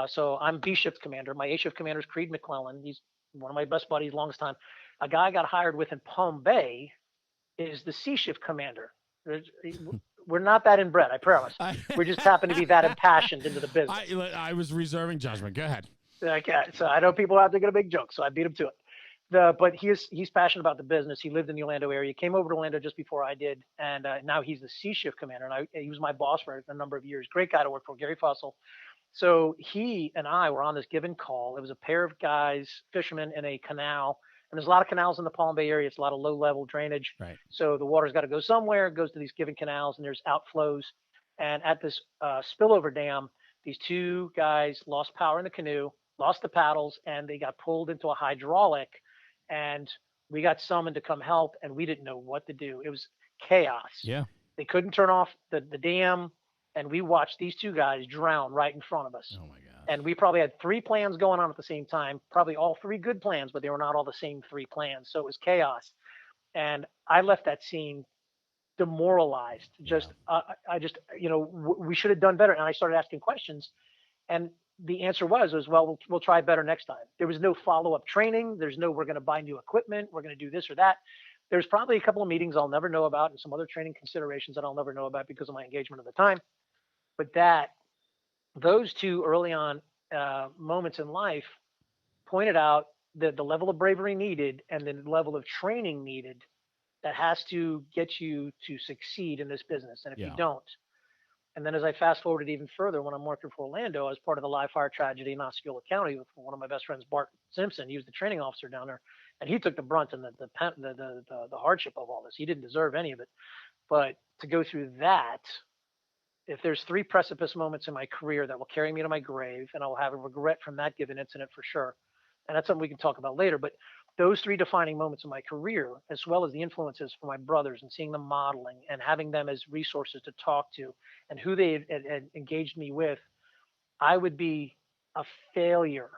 so I'm B shift commander. My A shift commander is Creed McClellan. He's one of my best buddies, longest time. A guy I got hired with in Palm Bay is the C shift commander. We're not that inbred, I promise. I, We just happen to be that impassioned into the business. I was reserving judgment. Go ahead. Okay, so I know people out there get a big joke, so I beat him to it. But he's passionate about the business. He lived in the Orlando area. He came over to Orlando just before I did, and now he's the C shift commander. And he was my boss for a number of years. Great guy to work for, Gary Fussell. So he and I were on this given call. It was a pair of guys, fishermen in a canal. And there's a lot of canals in the Palm Bay area. It's a lot of low level drainage. Right. So the water's got to go somewhere. It goes to these given canals, and there's outflows. And at this spillover dam, these two guys lost power in the canoe, lost the paddles, and they got pulled into a hydraulic. And we got summoned to come help, and we didn't know what to do. It was chaos. Yeah. They couldn't turn off the dam, and we watched these two guys drown right in front of us. Oh my God. And we probably had three plans going on at the same time, probably all three good plans, but they were not all the same three plans. So it was chaos. And I left that scene demoralized. Just, I just, we should have done better. And I started asking questions. And the answer was, well, we'll try better next time. There was no follow-up training. There's no, we're going to buy new equipment. We're going to do this or that. There's probably a couple of meetings I'll never know about and some other training considerations that I'll never know about because of my engagement at the time. But those two early on moments in life pointed out the level of bravery needed and the level of training needed that has to get you to succeed in this business. And if you don't, and then as I fast forwarded even further, when I'm working for Orlando, I was part of the live fire tragedy in Osceola County with one of my best friends, Bart Simpson. He was the training officer down there, and he took the brunt and the hardship of all this. He didn't deserve any of it, but to go through that, if there's three precipice moments in my career that will carry me to my grave, and I'll have a regret from that given incident for sure, and that's something we can talk about later. But those three defining moments in my career, as well as the influences from my brothers and seeing them modeling and having them as resources to talk to and who they had engaged me with, I would be a failure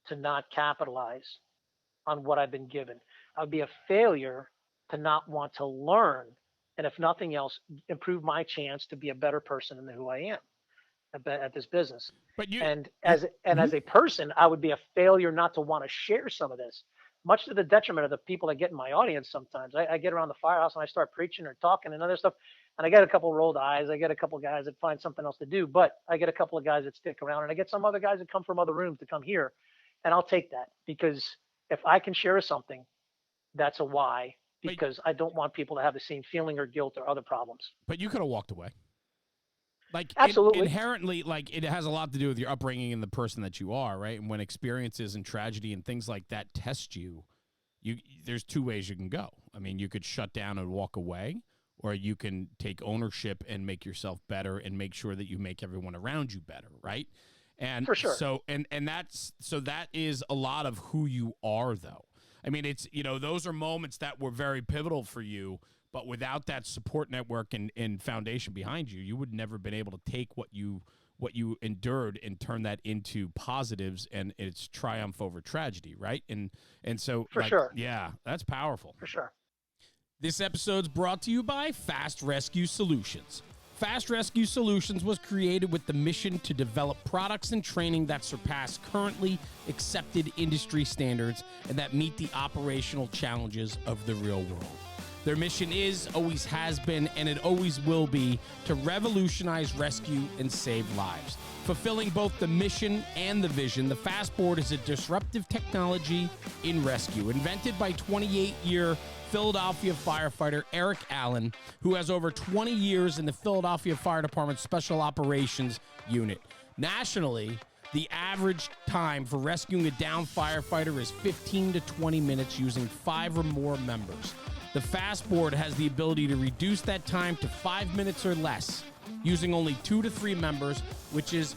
to not capitalize on what I've been given. I would be a failure to not want to learn. And if nothing else, improve my chance to be a better person than who I am at this business. But as a person, I would be a failure not to want to share some of this, much to the detriment of the people that get in my audience. Sometimes I get around the firehouse and I start preaching or talking and other stuff, and I get a couple rolled eyes. I get a couple guys that find something else to do, but I get a couple of guys that stick around, and I get some other guys that come from other rooms to come here, and I'll take that because if I can share something, that's a why. Because I don't want people to have the same feeling or guilt or other problems. But you could have walked away. Like Absolutely. inherently, like it has a lot to do with your upbringing and the person that you are, right? And when experiences and tragedy and things like that test you, there's two ways you can go. I mean, you could shut down and walk away, or you can take ownership and make yourself better and make sure that you make everyone around you better, right? And For sure. so and that's so that is a lot of who you are, though. I mean, it's, those are moments that were very pivotal for you, but without that support network and foundation behind you, you would never been able to take what you endured and turn that into positives and its triumph over tragedy, right? And so, For like, sure. yeah, that's powerful. For sure. This episode's brought to you by Fast Rescue Solutions. Fast Rescue Solutions was created with the mission to develop products and training that surpass currently accepted industry standards and that meet the operational challenges of the real world. Their mission is, always has been, and it always will be to revolutionize rescue and save lives. Fulfilling both the mission and the vision, the Fastboard is a disruptive technology in rescue, invented by 28-year Philadelphia firefighter Eric Allen, who has over 20 years in the Philadelphia Fire Department Special Operations Unit. Nationally, the average time for rescuing a downed firefighter is 15 to 20 minutes using 5 or more members. The Fastboard has the ability to reduce that time to 5 minutes or less, using only 2 to 3 members, which is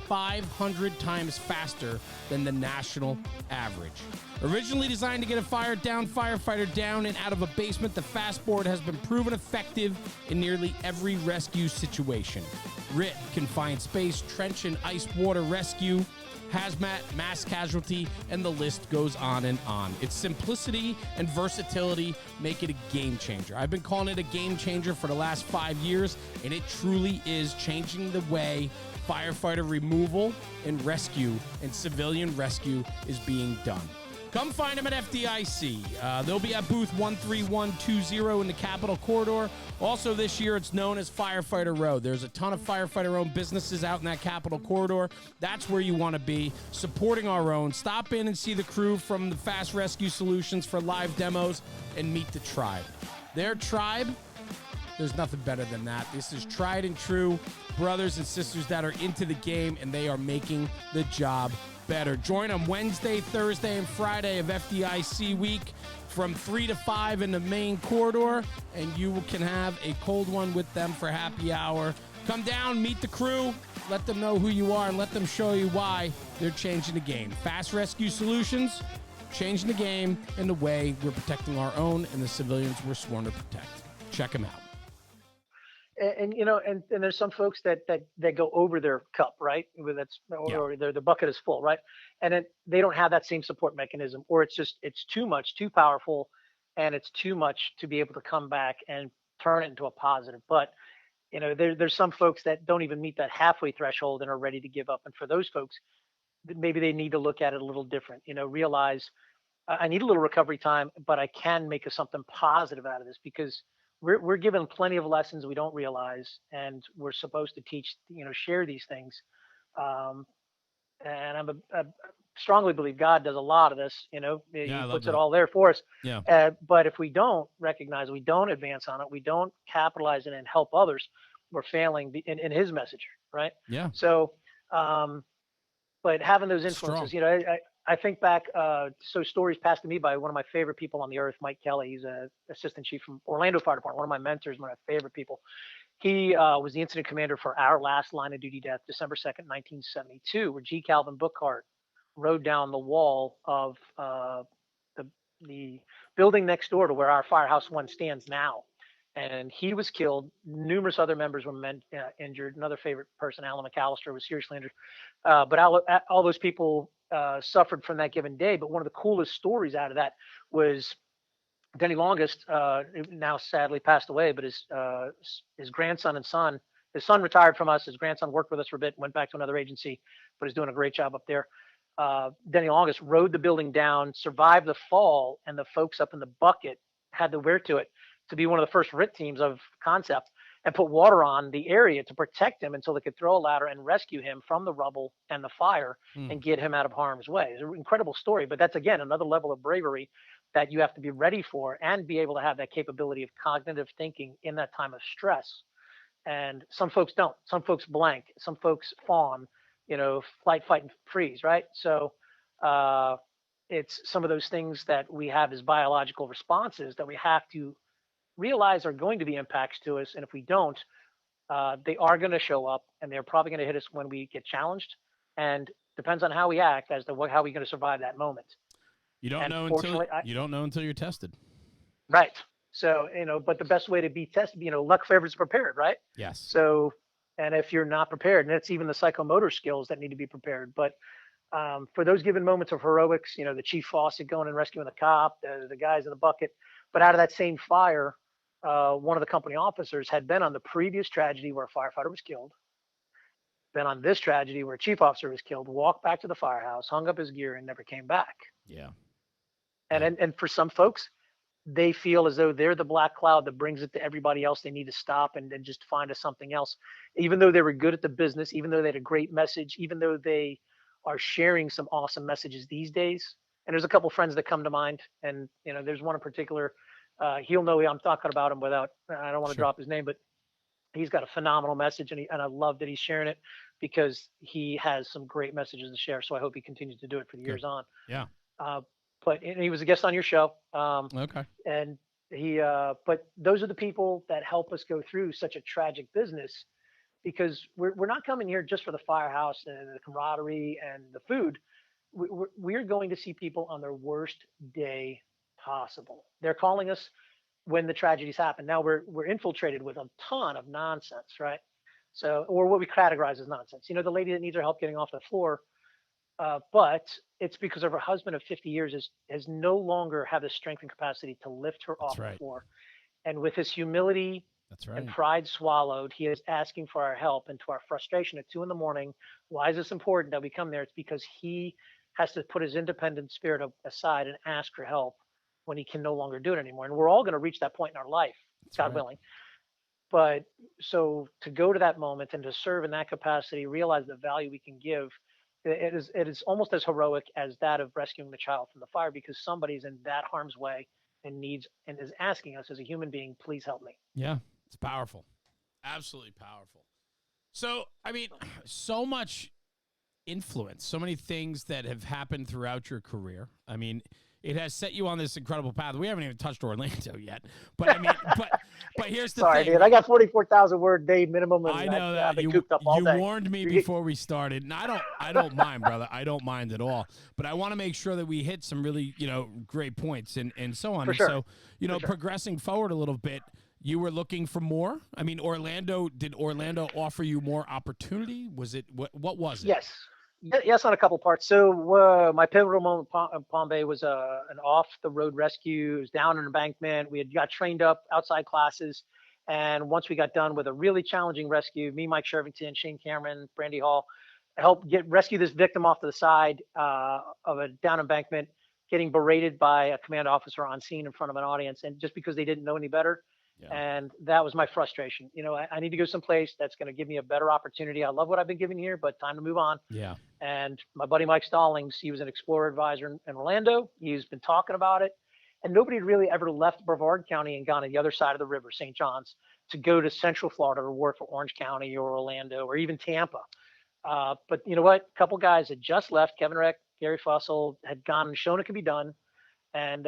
500 times faster than the national average. Originally designed to get a firefighter down and out of a basement, the Fastboard has been proven effective in nearly every rescue situation. RIT, confined space, trench and ice water rescue, hazmat, mass casualty, and the list goes on and on. Its simplicity and versatility make it a game changer. I've been calling it a game changer for the last 5 years, and it truly is changing the way firefighter removal and rescue and civilian rescue is being done. Come find them at FDIC. They'll be at booth 13120 in the Capitol Corridor. Also this year, it's known as Firefighter Row. There's a ton of firefighter-owned businesses out in that Capitol Corridor. That's where you want to be, supporting our own. Stop in and see the crew from the Fast Rescue Solutions for live demos and meet the tribe. Their tribe, there's nothing better than that. This is tried and true brothers and sisters that are into the game, and they are making the job better. Join them Wednesday, Thursday, and Friday of FDIC week from 3 to 5 in the main corridor, and you can have a cold one with them for happy hour. Come down, meet the crew, let them know who you are, and let them show you why they're changing the game. Fast Rescue Solutions, changing the game in the way we're protecting our own and the civilians we're sworn to protect. Check them out. And there's some folks that go over their cup, right? Yeah. Or their bucket is full, right? And then they don't have that same support mechanism, or it's too much, too powerful, and it's too much to be able to come back and turn it into a positive. But there's some folks that don't even meet that halfway threshold and are ready to give up. And for those folks, maybe they need to look at it a little different. Realize I need a little recovery time, but I can make something positive out of this, because we're given plenty of lessons we don't realize, and we're supposed to teach, share these things. Um, and I strongly believe God does a lot of this. Yeah, He I love puts it that. all there for us. Yeah. But if we don't recognize, we don't advance on it, we don't capitalize it and help others, we're failing in His message, right? Yeah. So, but having those influences, Strong. I think back. So stories passed to me by one of my favorite people on the earth, Mike Kelly. He's a assistant chief from Orlando Fire Department, one of my mentors, one of my favorite people. He was the incident commander for our last line of duty death, December 2nd, 1972, where G. Calvin Bookhart rode down the wall of the building next door to where our Firehouse One stands now. And he was killed. Numerous other members were injured. Another favorite person, Alan McAllister, was seriously injured. But all those people suffered from that given day. But one of the coolest stories out of that was Denny Longest, now sadly passed away, but his grandson and son, his son retired from us. His grandson worked with us for a bit, went back to another agency, but is doing a great job up there. Denny Longest rode the building down, survived the fall, and the folks up in the bucket had the wear to it to be one of the first RIT teams of concept, and put water on the area to protect him until they could throw a ladder and rescue him from the rubble and the fire and get him out of harm's way. It's an incredible story, but that's, again, another level of bravery that you have to be ready for and be able to have that capability of cognitive thinking in that time of stress. And some folks don't. Some folks blank. Some folks fawn. Flight, fight, and freeze. Right. So uh, it's some of those things that we have as biological responses that we have to realize are going to be impacts to us. And if we don't, they are going to show up, and they're probably going to hit us when we get challenged. And depends on how we act as to how we're going to survive that moment. You don't And know until fortunately, you don't know until you're tested. right. So, but the best way to be tested, luck favors prepared, right? Yes. So, and if you're not prepared, and it's even the psychomotor skills that need to be prepared. But for those given moments of heroics, the Chief Fawcett going and rescuing the cop, the guys in the bucket, but out of that same fire, one of the company officers had been on the previous tragedy where a firefighter was killed, been on this tragedy where a chief officer was killed, walked back to the firehouse, hung up his gear, and never came back. Yeah. And for some folks, they feel as though they're the black cloud that brings it to everybody else. They need to stop and just find us something else. Even though they were good at the business, even though they had a great message, even though they are sharing some awesome messages these days. And there's a couple friends that come to mind. And, there's one in particular. He'll know I'm talking about him without, I don't want to drop his name, but he's got a phenomenal message. And I love that he's sharing it because he has some great messages to share. So I hope he continues to do it for the years on. Yeah. But he was a guest on your show. Okay. And but those are the people that help us go through such a tragic business, because we're not coming here just for the firehouse and the camaraderie and the food. We're going to see people on their worst day possible. They're calling us when the tragedies happen. Now we're infiltrated with a ton of nonsense, right? So, or what we categorize as nonsense. The lady that needs her help getting off the floor, but it's because of her husband of 50 years has no longer have the strength and capacity to lift her off the floor. And with his humility and pride swallowed, he is asking for our help. And to our frustration at 2 a.m, why is this important that we come there? It's because he has to put his independent spirit aside and ask for help when he can no longer do it anymore. And we're all going to reach that point in our life, God willing. But so to go to that moment and to serve in that capacity, realize the value we can give, it is almost as heroic as that of rescuing the child from the fire, because somebody's in that harm's way and needs and is asking us as a human being, please help me. Yeah, it's powerful. Absolutely powerful. So, I mean, so much influence, so many things that have happened throughout your career. I mean, it has set you on this incredible path. We haven't even touched Orlando yet, but I mean, but here's the Sorry, thing. Dude, I got 44,000 word day minimum. And I know that I've been cooped up all day. You warned me before we started, and I don't mind, brother. I don't mind at all. But I want to make sure that we hit some really, great points and so on. For sure. And so, progressing forward a little bit, you were looking for more. I mean, did Orlando offer you more opportunity? Was it what was it? Yes. Yes, on a couple parts. So my pivotal moment in Palm Bay was an off-the-road rescue. It was down an embankment. We had got trained up outside classes, and once we got done with a really challenging rescue, me, Mike Shervington, Shane Cameron, Brandy Hall, helped rescue this victim off to the side of a down embankment, getting berated by a command officer on scene in front of an audience, and just because they didn't know any better. Yeah. And that was my frustration. I need to go someplace that's going to give me a better opportunity. I love what I've been given here, but time to move on. Yeah. And my buddy Mike Stallings, he was an Explorer advisor in Orlando. He's been talking about it. And nobody had really ever left Brevard County and gone to the other side of the river, St. John's, to go to Central Florida or work for Orange County or Orlando or even Tampa. But you know what? A couple guys had just left. Kevin Reck, Gary Fussell had gone and shown it can be done. And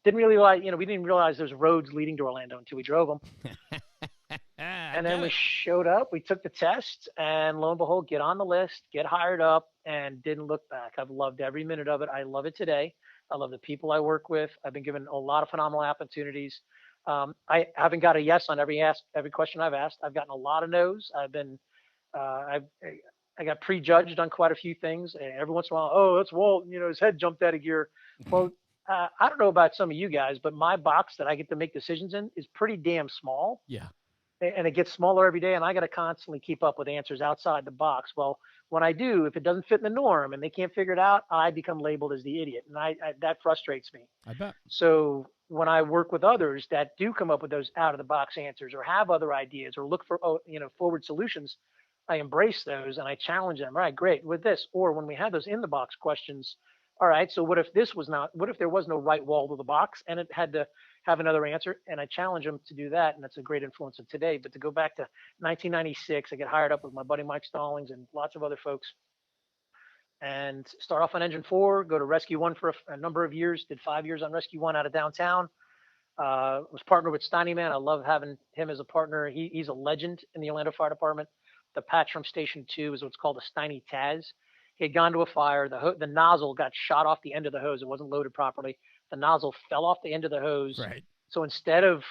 didn't really realize, we didn't realize there's roads leading to Orlando until we drove them. And then we showed up, we took the test, and lo and behold, get on the list, get hired up, and didn't look back. I've loved every minute of it. I love it today. I love the people I work with. I've been given a lot of phenomenal opportunities. I haven't got a yes on every question I've asked. I've gotten a lot of no's. I got prejudged on quite a few things. And every once in a while, oh, that's Walt, his head jumped out of gear. Well, I don't know about some of you guys, but my box that I get to make decisions in is pretty damn small. Yeah. And it gets smaller every day, and I got to constantly keep up with answers outside the box. Well, when I do, if it doesn't fit in the norm and they can't figure it out, I become labeled as the idiot, and that frustrates me. I bet. So when I work with others that do come up with those out-of-the-box answers or have other ideas or look for forward solutions, I embrace those and I challenge them. All right, great, with this. Or when we have those in-the-box questions, all right, so what if there was no right wall to the box and it had to have another answer? And I challenge them to do that. And that's a great influence of today. But to go back to 1996, I get hired up with my buddy Mike Stallings and lots of other folks and start off on Engine 4, go to Rescue 1 for a number of years, did 5 years on Rescue 1 out of downtown. Was partnered with Steiny Man. I love having him as a partner. He's a legend in the Orlando Fire Department. The patch from Station 2 is what's called a Steiny Taz. He had gone to a fire. The nozzle got shot off the end of the hose. It wasn't loaded properly. The nozzle fell off the end of the hose. Right. So instead of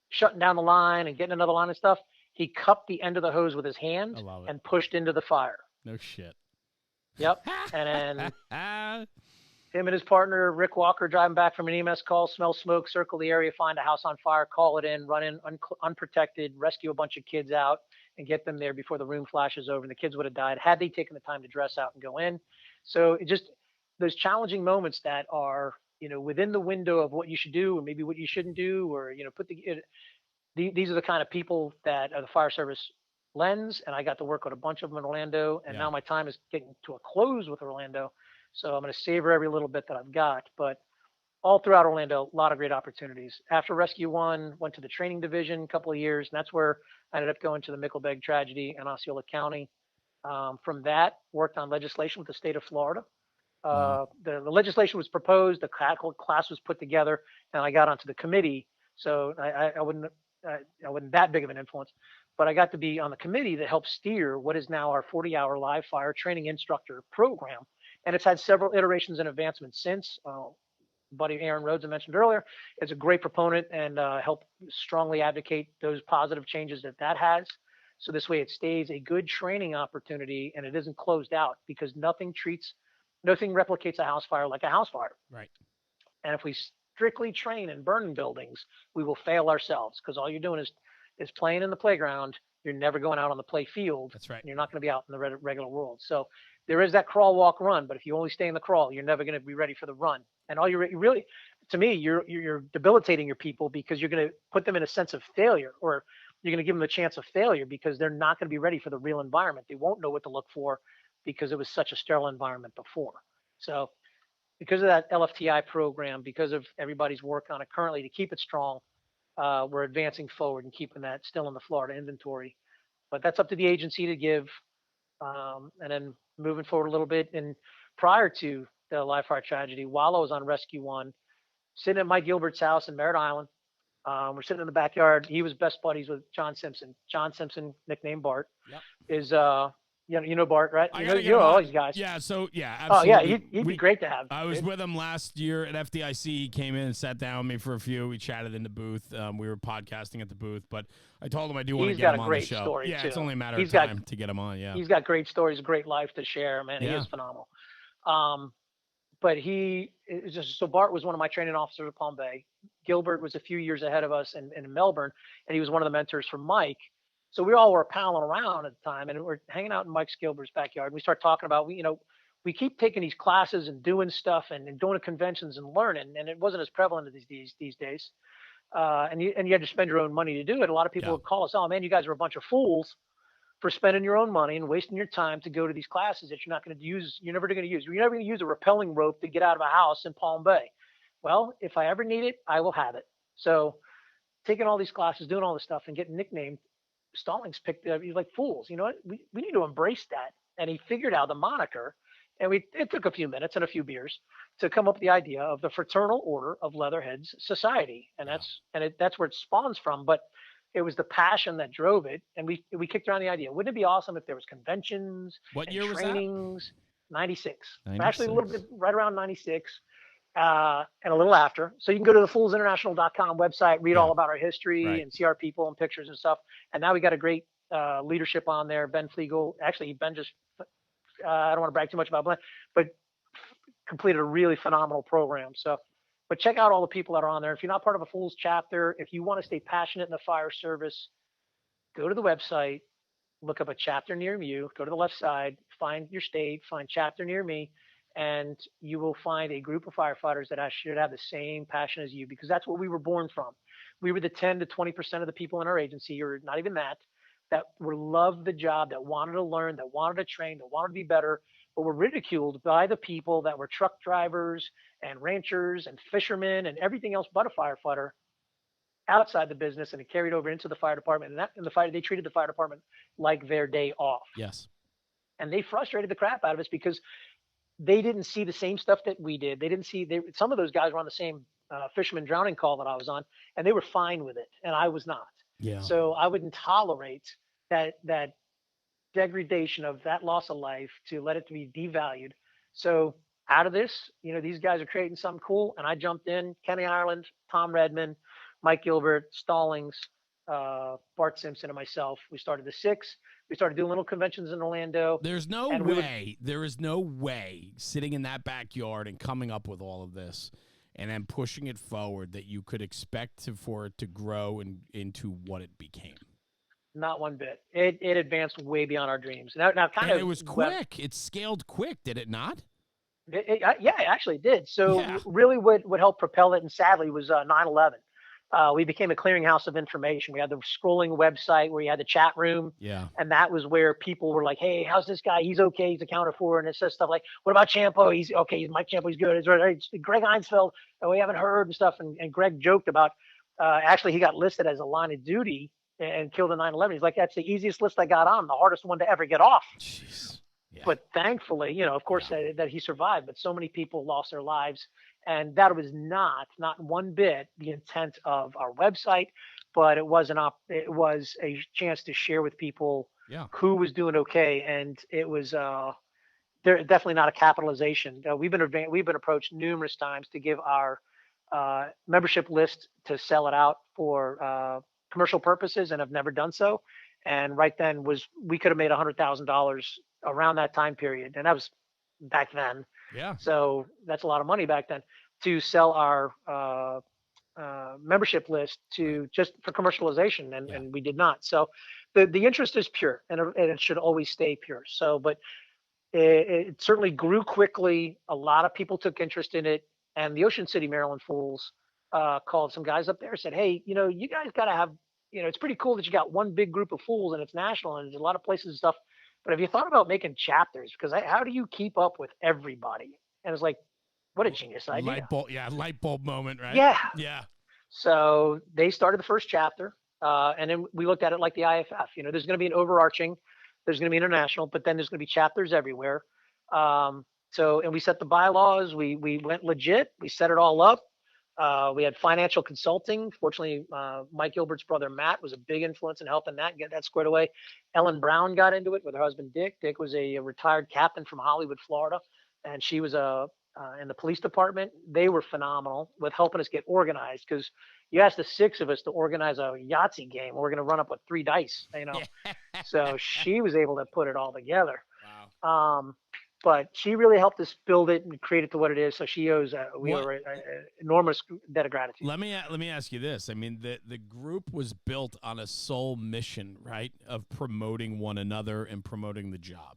shutting down the line and getting another line and stuff, he cupped the end of the hose with his hand and pushed into the fire. No shit. Yep. And then him and his partner, Rick Walker, driving back from an EMS call, smell smoke, circle the area, find a house on fire, call it in, run in unprotected, rescue a bunch of kids out, and get them there before the room flashes over and the kids would have died had they taken the time to dress out and go in. So it just those challenging moments that are, within the window of what you should do or maybe what you shouldn't do, or, these are the kind of people that are the fire service lens. And I got to work with a bunch of them in Orlando. And now my time is getting to a close with Orlando. So I'm going to savor every little bit that I've got. But all throughout Orlando, a lot of great opportunities. After Rescue 1, went to the training division a couple of years, and that's where I ended up going to the Mickelbeg tragedy in Osceola County. From that, worked on legislation with the state of Florida. The legislation was proposed, the class was put together, and I got onto the committee. So I wasn't that big of an influence, but I got to be on the committee that helped steer what is now our 40-hour live fire training instructor program. And it's had several iterations and advancements since. Buddy Aaron Rhodes I mentioned earlier is a great proponent and helped strongly advocate those positive changes that has. So this way it stays a good training opportunity and it isn't closed out, because nothing replicates a house fire like a house fire. Right. And if we strictly train in burning buildings, we will fail ourselves, because all you're doing is playing in the playground. You're never going out on the play field. That's right. And you're not going to be out in the regular world. So there is that crawl, walk, run. But if you only stay in the crawl, you're never going to be ready for the run. And all you really, to me, you're debilitating your people, because you're going to put them in a sense of failure, or you're going to give them a chance of failure, because they're not going to be ready for the real environment. They won't know what to look for because it was such a sterile environment before. So because of that LFTI program, because of everybody's work on it currently to keep it strong, we're advancing forward and keeping that still in the Florida inventory. But that's up to the agency to give. And then moving forward a little bit, and prior to the live fire tragedy, while I was on Rescue 1, sitting at Mike Gilbert's house in Merritt Island, we're sitting in the backyard. He was best buddies with John Simpson. John Simpson, nicknamed Bart, is you know Bart, right? You know all these guys. Yeah, absolutely. Oh yeah, he'd be great to have. I was with him last year at FDIC. He came in and sat down with me for a few. We chatted in the booth. We were podcasting at the booth, but I told him I do want to get him on the show. Story yeah, too. It's only a matter of time to get him on. Yeah, he's got great stories, a great life to share. Man, he is phenomenal. But so Bart was one of my training officers at Palm Bay. Gilbert was a few years ahead of us in Melbourne, and he was one of the mentors for Mike. So we all were palling around at the time, and we're hanging out in Mike Gilbert's backyard. And we start talking about, we keep taking these classes and doing stuff and going to conventions and learning, and it wasn't as prevalent these days. And you had to spend your own money to do it. A lot of people would call us, oh man, you guys are a bunch of fools for spending your own money and wasting your time to go to these classes that you're not going to use. You're never going to use. You're never going to use a rappelling rope to get out of a house in Palm Bay. Well, if I ever need it, I will have it. So taking all these classes, doing all this stuff, and getting nicknamed, Stallings picked it up. He's like, fools, you know what? We need to embrace that. And he figured out the moniker. And it took a few minutes and a few beers to come up with the idea of the Fraternal Order of Leatherheads Society. And that's where it spawns from. But it was the passion that drove it. And we kicked around the idea. Wouldn't it be awesome if there was conventions, what year trainings? Was that? 96. 96. Actually, a little bit right around 96. And a little after. So you can go to the foolsinternational.com website, read all about our history and see our people and pictures and stuff. And now we got a great leadership on there. Ben Flegel, actually, Ben just, I don't want to brag too much about Ben, but completed a really phenomenal program. So, but check out all the people that are on there. If you're not part of a Fools chapter, if you want to stay passionate in the fire service, go to the website, look up a chapter near you, go to the left side, find your state, find chapter near me, and you will find a group of firefighters that should have the same passion as you, because that's what we were born from. We were the 10 to 20% of the people in our agency, or not even that loved the job, that wanted to learn, that wanted to train, that wanted to be better, but were ridiculed by the people that were truck drivers and ranchers and fishermen and everything else but a firefighter outside the business, and it carried over into the fire department. And that in the fire, they treated the fire department like their day off, Yes. and they frustrated the crap out of us because they didn't see the same stuff that we did. They didn't see some of those guys were on the same fisherman drowning call that I was on, and they were fine with it, and I was not. Yeah. So I wouldn't tolerate that degradation of that loss of life to let it to be devalued. So out of this, these guys are creating something cool, and I jumped in. Kenny Ireland, Tom Redman, Mike Gilbert, Stallings, Bart Simpson, and myself. We started the Six. We started doing little conventions in Orlando. There is no way sitting in that backyard and coming up with all of this and then pushing it forward that you could expect for it to grow into what it became. Not one bit. It advanced way beyond our dreams. Now kind and of it was quick. It scaled quick, did it not? Yeah, it actually did. So Yeah. really what helped propel it, and sadly, was 9/11. We became a clearinghouse of information. We had the scrolling website where you had the chat room. Yeah. And that was where people were like, hey, how's this guy? He's okay. He's accounted for. And it says stuff like, what about Champo? He's okay. Mike Champo, he's good. It's Greg Einsfeld, we haven't heard and stuff. And Greg joked about, actually, he got listed as a line of duty and killed in 9/11. He's like, that's the easiest list I got on, the hardest one to ever get off. Jeez. Yeah. But thankfully, of course, that he survived. But so many people lost their lives. And that was not one bit the intent of our website, but it was a chance to share with people who was doing okay, and it was there definitely not a capitalization. We've been approached numerous times to give our membership list to sell it out for commercial purposes, and have never done so. And right then we could have made $100,000 around that time period, and that was back then. Yeah. So that's a lot of money back then to sell our membership list to just for commercialization, and we did not. So the interest is pure, and it should always stay pure. So, but it certainly grew quickly. A lot of people took interest in it, and the Ocean City, Maryland Fools called some guys up there and said, hey, you guys got to have, it's pretty cool that you got one big group of fools and it's national and there's a lot of places and stuff. But have you thought about making chapters? Because how do you keep up with everybody? And it's like, what a genius idea. Light bulb moment, right? Yeah. Yeah. So they started the first chapter, and then we looked at it like the IFF. There's going to be an overarching, there's going to be international, but then there's going to be chapters everywhere. And we set the bylaws. We went legit. We set it all up. We had financial consulting. Fortunately, Mike Gilbert's brother, Matt, was a big influence in helping get that squared away. Ellen Brown got into it with her husband, Dick. Dick was a retired captain from Hollywood, Florida, and she was in the police department. They were phenomenal with helping us get organized, because you asked the six of us to organize a Yahtzee game. We're going to run up with 3 dice, So she was able to put it all together. Wow. But she really helped us build it and create it to what it is. So she owes we owe an enormous debt of gratitude. Let me ask you this. I mean, the group was built on a sole mission, right, of promoting one another and promoting the job,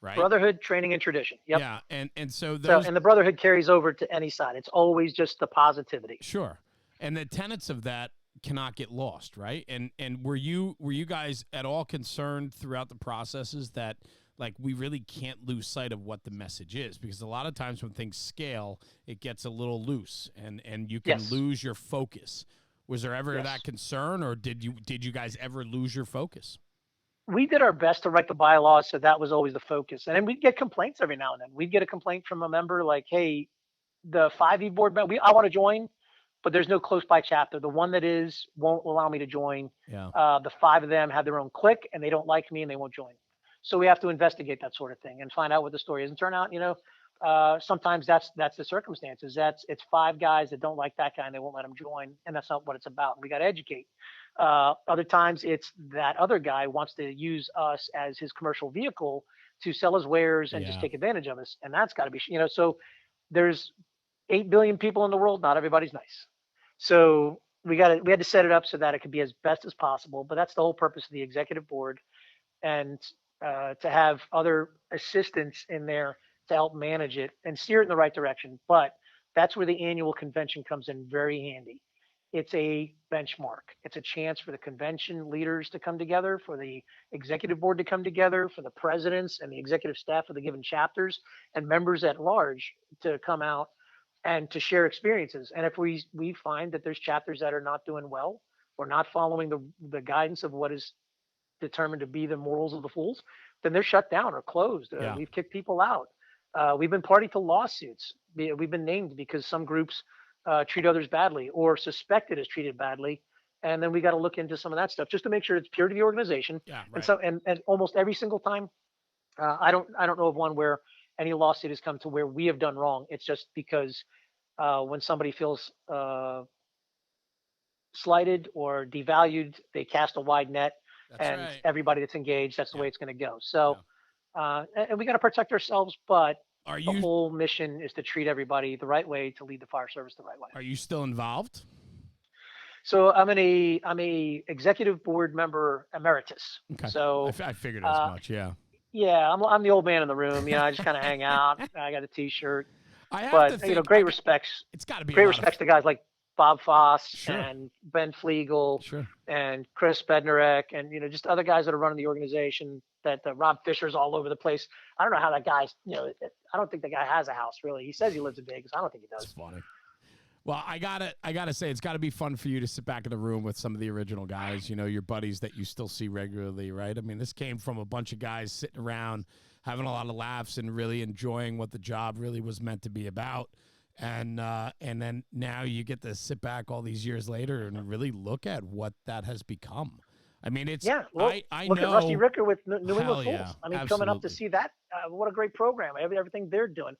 right? Brotherhood, training, and tradition. Yep. Yeah, and so and the brotherhood carries over to any side. It's always just the positivity. Sure, and the tenets of that cannot get lost, right? And were you guys at all concerned throughout the processes that, like, we really can't lose sight of what the message is? Because a lot of times when things scale, it gets a little loose, and you can lose your focus. Was there ever that concern, or did you guys ever lose your focus? We did our best to write the bylaws, so that was always the focus. And then we'd get complaints every now and then. We'd get a complaint from a member like, hey, the 5E board member, I want to join, but there's no close by chapter. The one that is won't allow me to join. Yeah. The 5 of them have their own clique, and they don't like me, and they won't join. So we have to investigate that sort of thing and find out what the story is. And turn out, sometimes that's the circumstances. It's 5 guys that don't like that guy and they won't let him join, and that's not what it's about. We got to educate. Other times it's that other guy wants to use us as his commercial vehicle to sell his wares and just take advantage of us, and that's got to be, So there's 8 billion people in the world. Not everybody's nice. So we had to set it up so that it could be as best as possible. But that's the whole purpose of the executive board, and to have other assistants in there to help manage it and steer it in the right direction. But that's where the annual convention comes in very handy. it's a benchmark. It's a chance for the convention leaders to come together, for the executive board to come together, for the presidents and the executive staff of the given chapters and members at large to come out and to share experiences. And if we find that there's chapters that are not doing well or not following the guidance of what is determined to be the morals of the fools, then they're shut down or closed. Yeah. We've kicked people out. We've been party to lawsuits. We've been named because some groups treat others badly or suspected as treated badly. And then we got to look into some of that stuff just to make sure it's pure to the organization. Yeah, right. And so, and almost every single time, I don't know of one where any lawsuit has come to where we have done wrong. It's just because when somebody feels slighted or devalued, they cast a wide net, That's and right. everybody that's engaged, that's the Yeah. way it's going to go. So, and we got to protect ourselves, but Are the you whole mission is to treat everybody the right way, to lead the fire service the right way. are you still involved? So I'm a executive board member emeritus. Okay. So I figured as much. Yeah. yeah, I'm the old man in the room. You know, I just kind of hang out. I got a T-shirt, I have to but think. great respects. It's got to be Great a lot respects of, to guys like Bob Foss Sure. and Ben Flegel Sure. and Chris Bednarek and just other guys that are running the organization. That Rob Fisher's all over the place. I don't know how that guy's. I don't think the guy has a house really. He says he lives in Vegas. I don't think he It's does. funny. Well, I gotta say, it's got to be fun for you to sit back in the room with some of the original guys. Your buddies that you still see regularly, right? I mean, this came from a bunch of guys sitting around, having a lot of laughs, and really enjoying what the job really was meant to be about. And then now you get to sit back all these years later and really look at what that has become. I mean, it's Well, I look know at Rusty Ricker with New England Hell Fools. yeah, I mean, coming up to absolutely. see that, what a great program! Everything they're doing.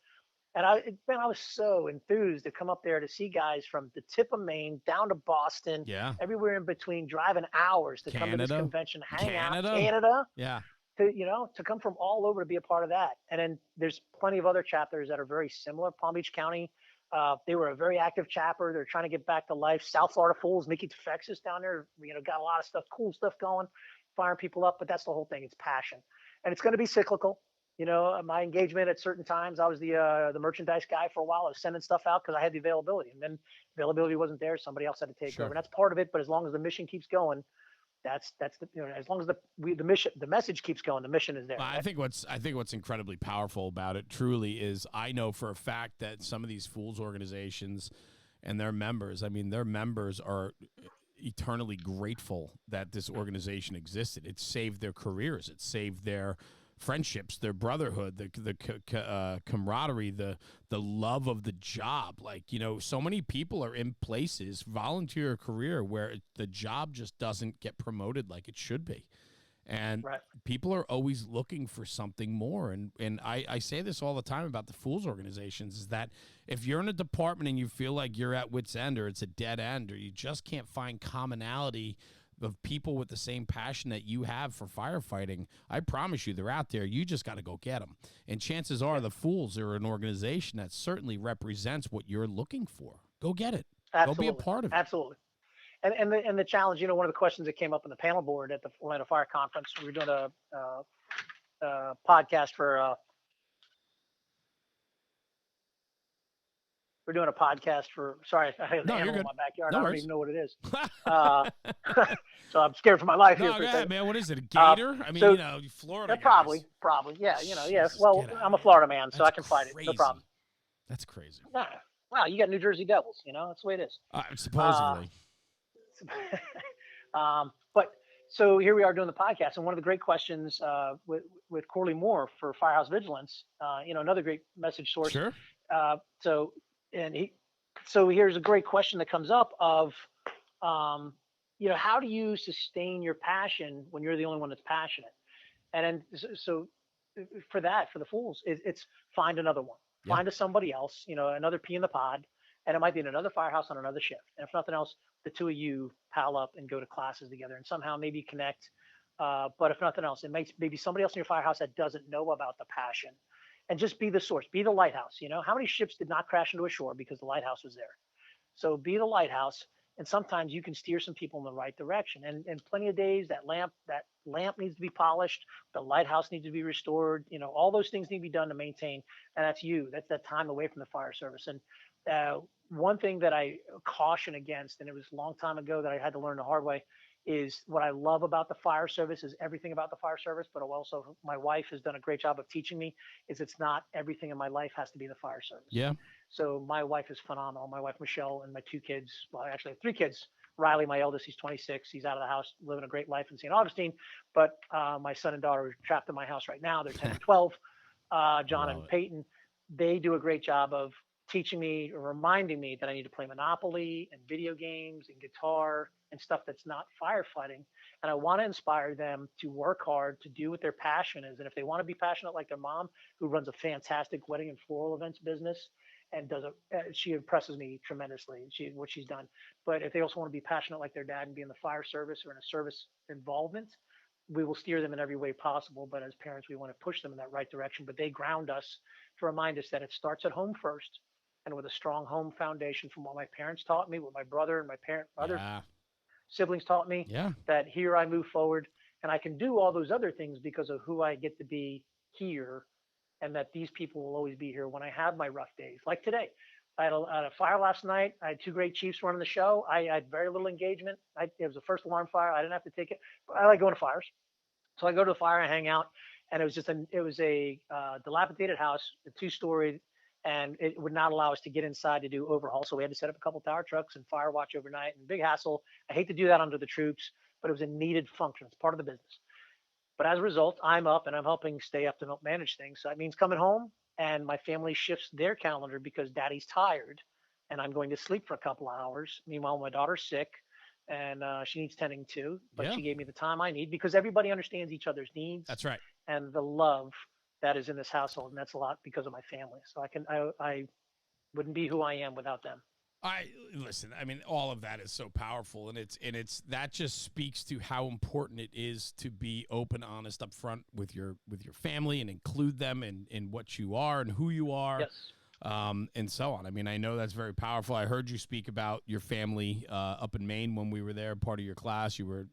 And I was so enthused to come up there to see guys from the tip of Maine down to Boston, Yeah. everywhere in between, driving hours to come to this Canada. convention, hang out, Canada. Canada, Yeah. to come from all over to be a part of that. And then there's plenty of other chapters that are very similar. Palm Beach County, they were a very active chapter. They're trying to get back to life. South Florida Fools, Mickey Tefexis down there, got a lot of stuff, cool stuff going, firing people up. But that's the whole thing. It's passion, and it's going to be cyclical. My engagement at certain times, I was the merchandise guy for a while. I was sending stuff out because I had the availability, and then availability wasn't there. Somebody else had to take Sure. over, and that's part of it. But as long as the mission keeps going, that's the as long as the mission, the message keeps going, the mission is there. Well, I think what's incredibly powerful about it truly is I know for a fact that some of these fools organizations and their members, their members are eternally grateful that this organization existed. It saved their careers. It saved their friendships, their brotherhood, the camaraderie, the love of the job. So many people are in places, volunteer career, where the job just doesn't get promoted like it should be. And Right. people are always looking for something more. And I say this all the time about the Fools organizations, is that if you're in a department and you feel like you're at wit's end or it's a dead end or you just can't find commonality of people with the same passion that you have for firefighting, I promise you they're out there. You just got to go get them. And chances are the Fools are an organization that certainly represents what you're looking for. Go get it. Absolutely. Go be a part of it. Absolutely. And the challenge, one of the questions that came up in the panel board at the Orlando Fire Conference, we were doing a podcast for we're doing a podcast for. Sorry, I have an No, you're animal in good. my backyard. No I don't worries. even know what it is. So I'm scared for my life here. No, For go a ahead, second. man. What is it? A gator? so- Florida. Probably, guys. yeah, yeah. Jesus, Well, get out I'm a of Florida man, so That's I can fight it. No crazy. problem. That's crazy. Yeah. Wow, you got New Jersey Devils. That's the way it is. Supposedly. But so here we are doing the podcast, and one of the great questions with Corley Moore for Firehouse Vigilance, another great message source. Sure. So here's a great question that comes up of, how do you sustain your passion when you're the only one that's passionate? And then so for the Fools, it's find another one, Yeah. find somebody else, another pea in the pod, and it might be in another firehouse on another shift. And if nothing else, the two of you pal up and go to classes together and somehow maybe connect. But if nothing else, it makes maybe somebody else in your firehouse that doesn't know about the passion, and just be the source, be the lighthouse. How many ships did not crash into a shore because the lighthouse was there? So be the lighthouse, and sometimes you can steer some people in the right direction. And plenty of days that lamp needs to be polished, the lighthouse needs to be restored. All those things need to be done to maintain, and that's you. That's that time away from the fire service. And One thing that I caution against, and it was a long time ago that I had to learn the hard way, is what I love about the fire service is everything about the fire service, but also my wife has done a great job of teaching me is it's not everything in my life has to be the fire service. Yeah. So my wife is phenomenal. My wife, Michelle, and my two kids, well, I actually have three kids. Riley, my eldest, he's 26. He's out of the house, living a great life in St. Augustine. But my son and daughter are trapped in my house right now. They're 10 and 12. I John love and it. Peyton, they do a great job of teaching me or reminding me that I need to play Monopoly and video games and guitar and stuff that's not firefighting. And I want to inspire them to work hard, to do what their passion is. And if they want to be passionate like their mom, who runs a fantastic wedding and floral events business and she impresses me tremendously, what she's done. But if they also want to be passionate like their dad and be in the fire service or in a service involvement, we will steer them in every way possible. But as parents, we want to push them in that right direction. But they ground us to remind us that it starts at home first, and with a strong home foundation from what my parents taught me, what my brother and other Yeah. siblings taught me, Yeah. that here I move forward and I can do all those other things because of who I get to be here, and that these people will always be here when I have my rough days, like today. I had a fire last night. I had two great chiefs running the show. I had very little engagement. It was the first alarm fire. I didn't have to take it. But I like going to fires. So I go to the fire and hang out, and it was a dilapidated house, a 2-story, and it would not allow us to get inside to do overhaul. So we had to set up a couple tower trucks and fire watch overnight, and big hassle. I hate to do that under the troops, but it was a needed function. It's part of the business. But as a result, I'm up and I'm helping stay up to help manage things. So that means coming home and my family shifts their calendar because daddy's tired and I'm going to sleep for a couple of hours. Meanwhile, my daughter's sick and she needs tending too, but Yeah. she gave me the time I need because everybody understands each other's needs That's right. and the love that is in this household. And that's a lot because of my family. So I wouldn't be who I am without them. I listen. I mean, all of that is so powerful, and it's that just speaks to how important it is to be open, honest, upfront with your family, and include them in what you are and who you are, Yes. and so on. I mean, I know that's very powerful. I heard you speak about your family up in Maine when we were there, part of your class. You were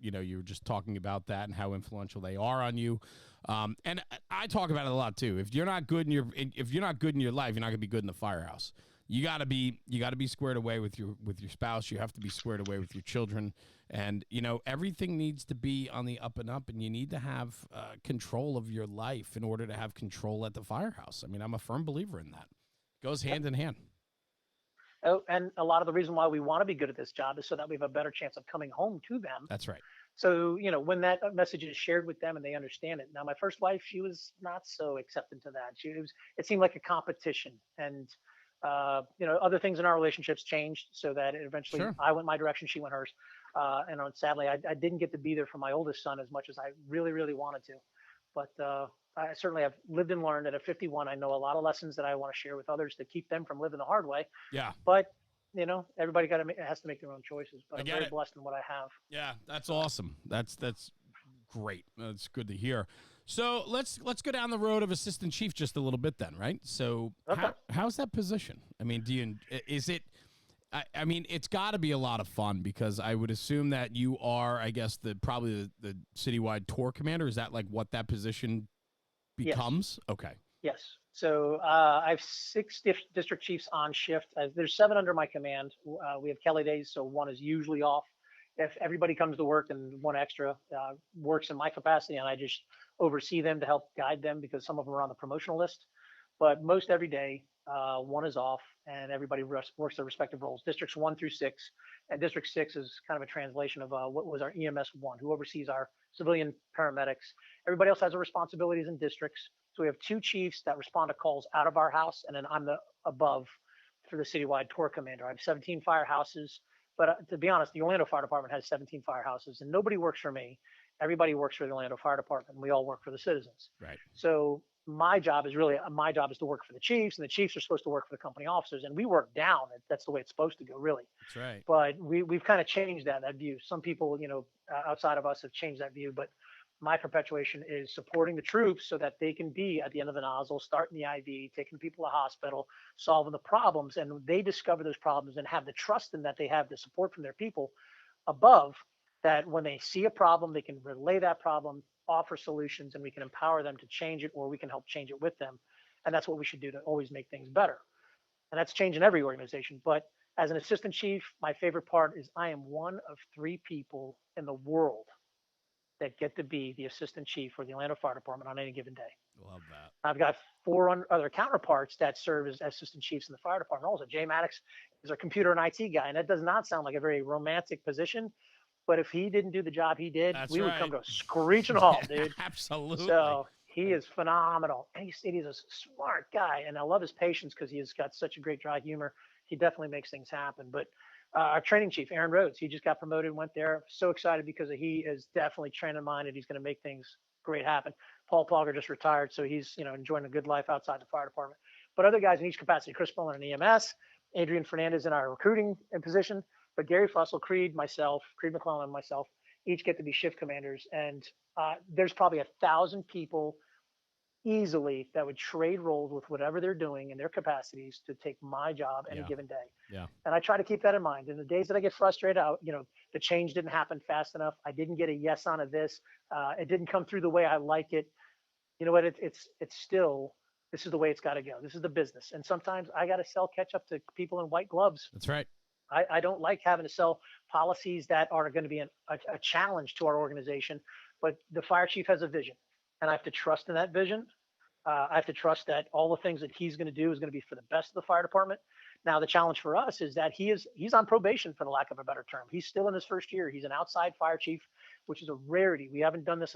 just talking about that and how influential they are on you. And I talk about it a lot too. If you're not good if you're not good in your life, you're not going to be good in the firehouse. You gotta be squared away with your spouse. You have to be squared away with your children, and everything needs to be on the up and up. And you need to have control of your life in order to have control at the firehouse. I mean, I'm a firm believer in that. It goes Yep. hand in hand. Oh, and a lot of the reason why we want to be good at this job is so that we have a better chance of coming home to them. That's right. So, when that message is shared with them and they understand it. Now, my first wife, she was not so accepting to that. It seemed like a competition. And, other things in our relationships changed so that eventually Sure. I went my direction, she went hers. Sadly, I didn't get to be there for my oldest son as much as I really, really wanted to. But I certainly have lived and learned. And at 51, I know a lot of lessons that I want to share with others to keep them from living the hard way. Yeah, But everybody has to make their own choices. But I I'm get very it. blessed in what I have. Yeah, that's awesome. That's great. That's good to hear. So let's go down the road of assistant chief just a little bit then, right? So Okay. how's that position? I mean, is it? I mean, it's got to be a lot of fun because I would assume that you are, I guess, probably the citywide tour commander. Is that like what that position Yes. becomes? Okay. Yes. So I have six district chiefs on shift. There's seven under my command. We have Kelly days, so one is usually off. If everybody comes to work and one extra works in my capacity, and I just oversee them to help guide them because some of them are on the promotional list. But most every day, one is off, and everybody works their respective roles. Districts 1 through 6, and District 6 is kind of a translation of what was our EMS 1, who oversees our civilian paramedics. Everybody else has their responsibilities in districts. So we have two chiefs that respond to calls out of our house, and then I'm the above for the citywide tour commander. I have 17 firehouses, but to be honest, the Orlando Fire Department has 17 firehouses, and nobody works for me. Everybody works for the Orlando Fire Department, and we all work for the citizens. Right. So my job is to work for the chiefs, and the chiefs are supposed to work for the company officers, and we work down. That's the way it's supposed to go, really. That's right. But we've kind of changed that view. Some people, outside of us have changed that view, but my perpetuation is supporting the troops so that they can be at the end of the nozzle, starting the IV, taking people to hospital, solving the problems, and they discover those problems and have the trust in that they have the support from their people above, that when they see a problem, they can relay that problem, offer solutions, and we can empower them to change it, or we can help change it with them. And that's what we should do to always make things better. and that's changing every organization. But as an assistant chief, my favorite part is I am one of three people in the world that get to be the assistant chief for the Atlanta Fire Department on any given day. Love that. I've got four other counterparts that serve as assistant chiefs in the fire department. Also, Jay Maddox is our computer and IT guy, and that does not sound like a very romantic position. But if he didn't do the job he did, That's we would come right. to a screeching halt, dude. Absolutely. So he is phenomenal, and he's a smart guy, and I love his patience because he has got such a great dry humor. He definitely makes things happen. But our training chief, Aaron Rhodes, he just got promoted, went there. So excited because he is definitely training minded. He's going to make things great happen. Paul Plogger just retired, so he's enjoying a good life outside the fire department. But other guys in each capacity: Chris Mullen in EMS, Adrian Fernandez in our recruiting position, but Gary Fussell, Creed McClellan, and myself each get to be shift commanders. And there's probably 1,000 people easily that would trade roles with whatever they're doing in their capacities to take my job any Yeah. given day. Yeah. And I try to keep that in mind. In the days that I get frustrated, the change didn't happen fast enough. I didn't get a yes on of this. It didn't come through the way I like it. You know what? It's still, this is the way it's got to go. This is the business. And sometimes I got to sell catch up to people in white gloves. That's right. I don't like having to sell policies that are going to be a challenge to our organization. But the fire chief has a vision, and I have to trust in that vision. I have to trust that all the things that he's going to do is going to be for the best of the fire department. Now, the challenge for us is that he's on probation, for the lack of a better term. He's still in his first year. He's an outside fire chief, which is a rarity. We haven't done this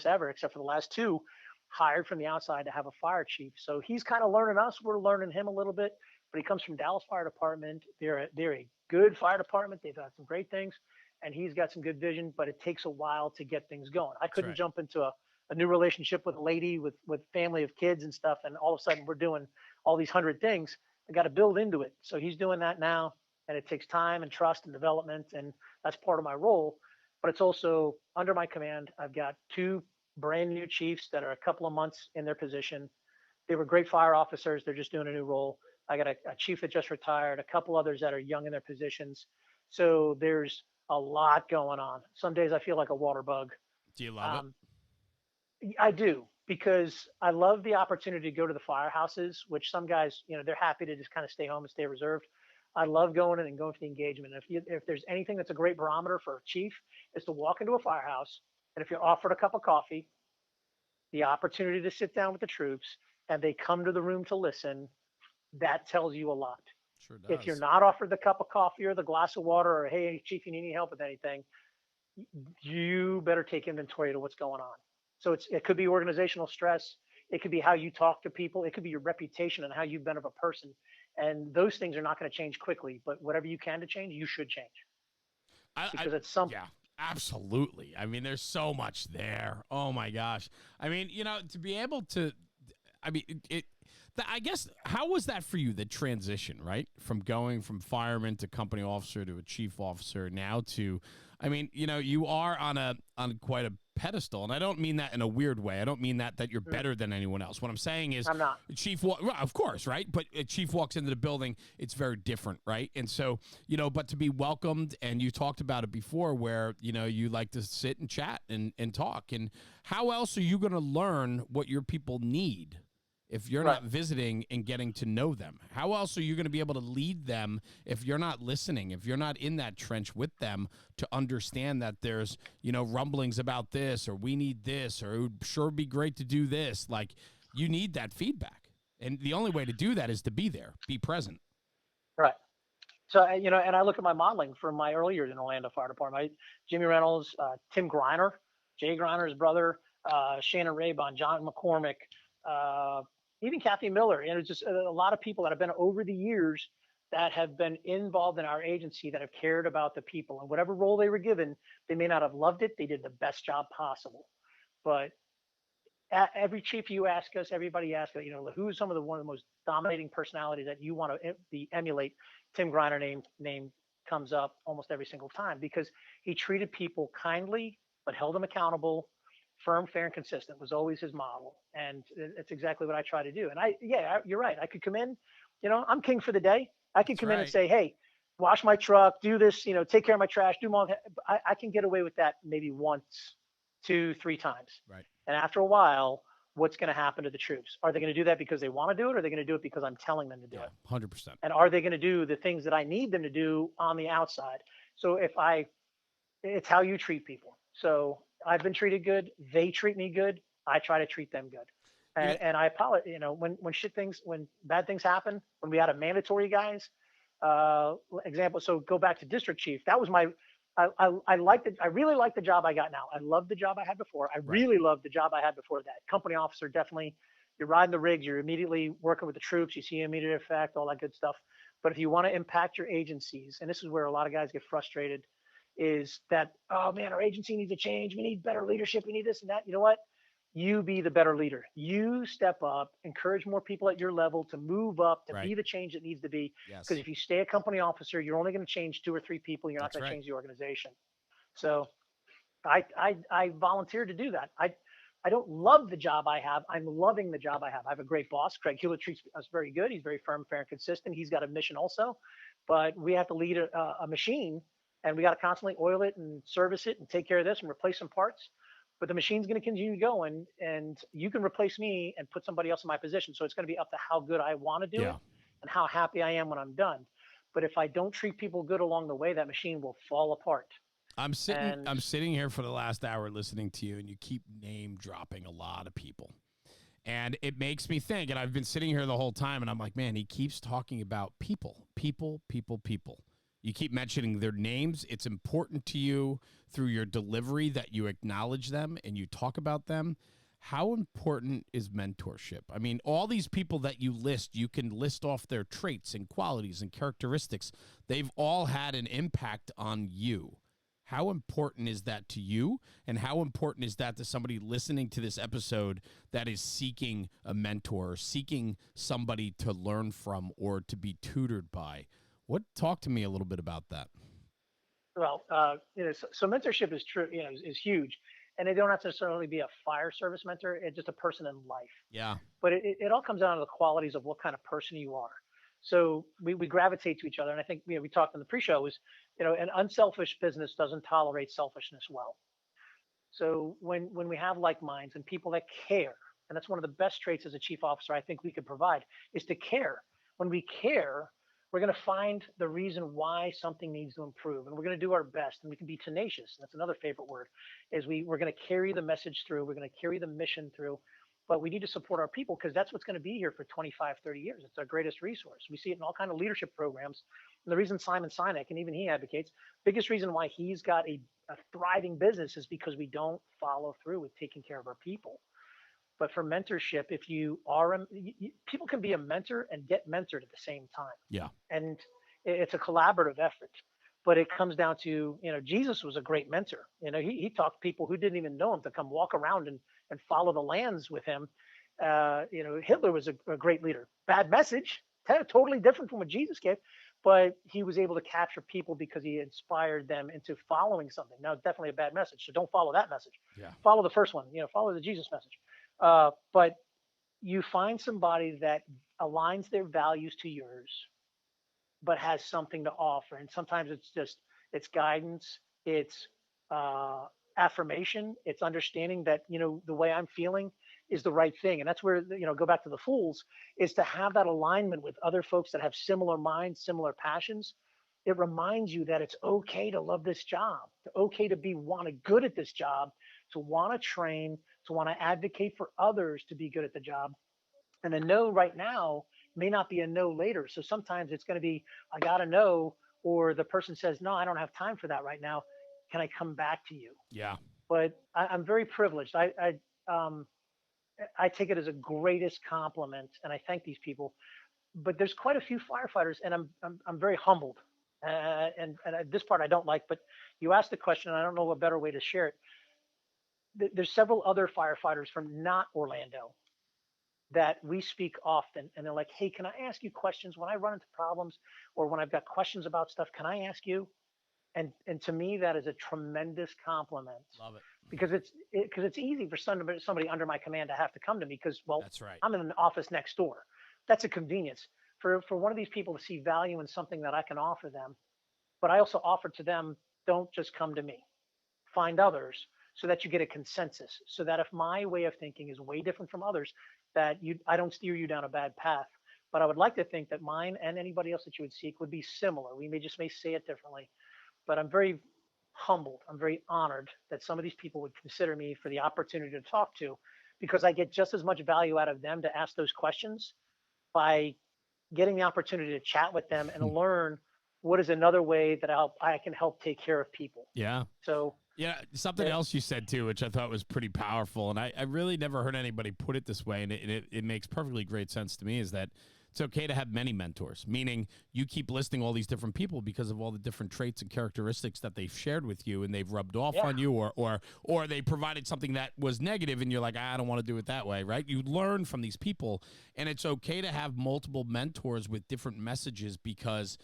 ever, except for the last two, hired from the outside to have a fire chief. So he's kind of learning us. We're learning him a little bit. But he comes from Dallas Fire Department. They're a good fire department. They've got some great things, and he's got some good vision. But it takes a while to get things going. I couldn't jump into a new relationship with a lady with family of kids and stuff, and all of a sudden we're doing all these 100 things. I got to build into it. So he's doing that now, and it takes time and trust and development, and that's part of my role. But it's also under my command. I've got two brand new chiefs that are a couple of months in their position. They were great fire officers. They're just doing a new role. I got a chief that just retired, a couple others that are young in their positions. So there's a lot going on. Some days I feel like a water bug. Do you love it? I do, because I love the opportunity to go to the firehouses, which some guys, they're happy to just kind of stay home and stay reserved. I love going in and going for the engagement. If there's anything that's a great barometer for a chief, is to walk into a firehouse, and if you're offered a cup of coffee, the opportunity to sit down with the troops, and they come to the room to listen, that tells you a lot. Sure does. If you're not offered the cup of coffee or the glass of water, or hey, chief, you need any help with anything, you better take inventory of what's going on. So it could be organizational stress. It could be how you talk to people. It could be your reputation and how you've been of a person. And those things are not going to change quickly. But whatever you can to change, you should change. Because it's something. Yeah, absolutely. I mean, there's so much there. Oh my gosh. I mean, to be able to, I mean, I guess, how was that for you, the transition, right? From going from fireman to company officer to a chief officer now to, I mean, you are on quite a pedestal, and I don't mean that in a weird way. I don't mean that you're better than anyone else. What I'm saying is, I'm not. Well, of course, right? But a chief walks into the building, it's very different, right? And so, but to be welcomed, and you talked about it before, where you like to sit and chat and talk. And how else are you going to learn what your people need if you're not visiting and getting to know them? How else are you going to be able to lead them if you're not listening, if you're not in that trench with them to understand that there's, rumblings about this, or we need this, or it would sure be great to do this? Like, you need that feedback. And the only way to do that is to be there, be present. Right. So, and I look at my modeling from my early years in Orlando Fire Department. Jimmy Reynolds, Tim Griner, Jay Griner's brother, Shannon Raybon, John McCormick, even Kathy Miller. And it's just a lot of people that have been over the years that have been involved in our agency, that have cared about the people, and whatever role they were given, they may not have loved it. They did the best job possible. But every chief you ask us, everybody asks, who's one of the most dominating personalities that you want to emulate? Tim Griner name comes up almost every single time, because he treated people kindly, but held them accountable. Firm, fair, and consistent was always his model, and it's exactly what I try to do. And you're right. I could come in, I'm king for the day. I could come in and say, hey, wash my truck, do this, take care of my trash, do more. I can get away with that maybe once, 2, 3 times. Right. And after a while, what's going to happen to the troops? Are they going to do that because they want to do it, or are they going to do it because I'm telling them to do Yeah, it? 100%. And are they going to do the things that I need them to do on the outside? So it's how you treat people. So I've been treated good. They treat me good. I try to treat them good. You know, And I apologize, when bad things happen, when we had a mandatory guys, example. So go back to district chief. That was I liked it. I really like the job I got now. I love the job I had before. I right. really loved the job I had before that. Company officer, definitely. You're riding the rigs. You're immediately working with the troops. You see immediate effect, all that good stuff. But if you want to impact your agencies, and this is where a lot of guys get frustrated, is that, oh man, our agency needs a change. We need better leadership. We need this and that. You know what? You be the better leader. You step up, encourage more people at your level to move up, to Right. be the change that needs to be. Because Yes. if you stay a company officer, you're only going to change 2 or 3 people. You're not That's going to right. change the organization. So I volunteered to do that. I don't love the job I have. I'm loving the job I have. I have a great boss. Craig Hewlett treats us very good. He's very firm, fair, and consistent. He's got a mission also, but we have to lead a machine, and we got to constantly oil it and service it and take care of this and replace some parts. But the machine's going to continue going, and you can replace me and put somebody else in my position. So it's going to be up to how good I want to do it Yeah. and how happy I am when I'm done. But if I don't treat people good along the way, that machine will fall apart. And I'm sitting here for the last hour listening to you, and you keep name dropping a lot of people. And it makes me think, and I've been sitting here the whole time, and I'm like, man, he keeps talking about people, people, people, people. You keep mentioning their names. It's important to you through your delivery that you acknowledge them and you talk about them. How important is mentorship? I mean, all these people that you list, you can list off their traits and qualities and characteristics. They've all had an impact on you. How important is that to you? And how important is that to somebody listening to this episode that is seeking a mentor, seeking somebody to learn from or to be tutored by? Talk to me a little bit about that. so mentorship is true, is huge, and they don't have to necessarily be a fire service mentor. It's just a person in life. Yeah. But it all comes down to the qualities of what kind of person you are. So we gravitate to each other, and I think we talked in the pre-show is an unselfish business doesn't tolerate selfishness well. So when we have like minds and people that care, and that's one of the best traits as a chief officer I think we could provide is to care. When we care, we're going to find the reason why something needs to improve, and we're going to do our best. And we can be tenacious. That's another favorite word. Is we're going to carry the message through. We're going to carry the mission through. But we need to support our people because that's what's going to be here for 25, 30 years. It's our greatest resource. We see it in all kinds of leadership programs. And the reason Simon Sinek, and even he advocates, biggest reason why he's got a thriving business is because we don't follow through with taking care of our people. But for mentorship, if you are, people can be a mentor and get mentored at the same time. Yeah. And it's a collaborative effort. But it comes down to, Jesus was a great mentor. He talked people who didn't even know him to come walk around and follow the lands with him. Hitler was a great leader. Bad message, totally different from what Jesus gave, but he was able to capture people because he inspired them into following something. Now, definitely a bad message, so don't follow that message. Yeah. Follow the first one. Follow the Jesus message. But you find somebody that aligns their values to yours, but has something to offer. And sometimes it's guidance, it's uh, affirmation, it's understanding that the way I'm feeling is the right thing. And that's where go back to the fools is to have that alignment with other folks that have similar minds, similar passions. It reminds you that it's okay to love this job, to okay to be good at this job, to want to train, to want to advocate for others to be good at the job. And a no right now may not be a no later. So sometimes it's going to be, I got to know, or the person says, no, I don't have time for that right now. Can I come back to you? Yeah. But I'm very privileged. I take it as a greatest compliment, and I thank these people. But there's quite a few firefighters, and I'm very humbled. And this part I don't like, but you asked the question, and I don't know a better way to share it. There's several other firefighters from not Orlando that we speak often, and they're like, hey, can I ask you questions when I run into problems or when I've got questions about stuff? Can I ask you? And to me, that is a tremendous compliment Love it. because it's easy for somebody under my command to have to come to me because, well, That's right. I'm in an office next door. That's a convenience for one of these people to see value in something that I can offer them. But I also offer to them, don't just come to me, find others so that you get a consensus, so that if my way of thinking is way different from others, that I don't steer you down a bad path. But I would like to think that mine and anybody else that you would seek would be similar. We may say it differently, but I'm very humbled. I'm very honored that some of these people would consider me for the opportunity to talk to, because I get just as much value out of them to ask those questions by getting the opportunity to chat with them and learn what is another way that I can help take care of people. Yeah. So, Yeah, something else you said too, which I thought was pretty powerful, and I really never heard anybody put it this way, and it makes perfectly great sense to me, is that it's okay to have many mentors, meaning you keep listing all these different people because of all the different traits and characteristics that they've shared with you and they've rubbed off yeah, on you, or they provided something that was negative and you're like, I don't want to do it that way, right? You learn from these people, and it's okay to have multiple mentors with different messages because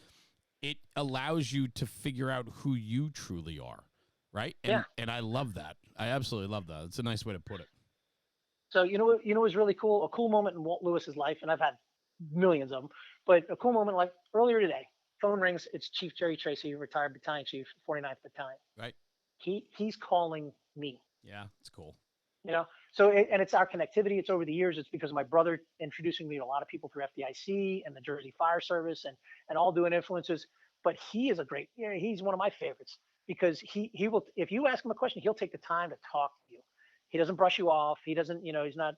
it allows you to figure out who you truly are, right? yeah. And I love that. I absolutely love that. It's a nice way to put it. So what was really cool? A cool moment in Walt Lewis's life, and I've had millions of them, but a cool moment like earlier today. Phone rings. It's Chief Jerry Tracy, retired battalion chief, 49th Battalion. Right? He's calling me. Yeah, it's cool. So and it's our connectivity. It's over the years. It's because of my brother introducing me to a lot of people through FDIC and the Jersey Fire Service and all doing influences. But he is he's one of my favorites, because he will, if you ask him a question, he'll take the time to talk to you. He doesn't brush you off. He doesn't, he's not.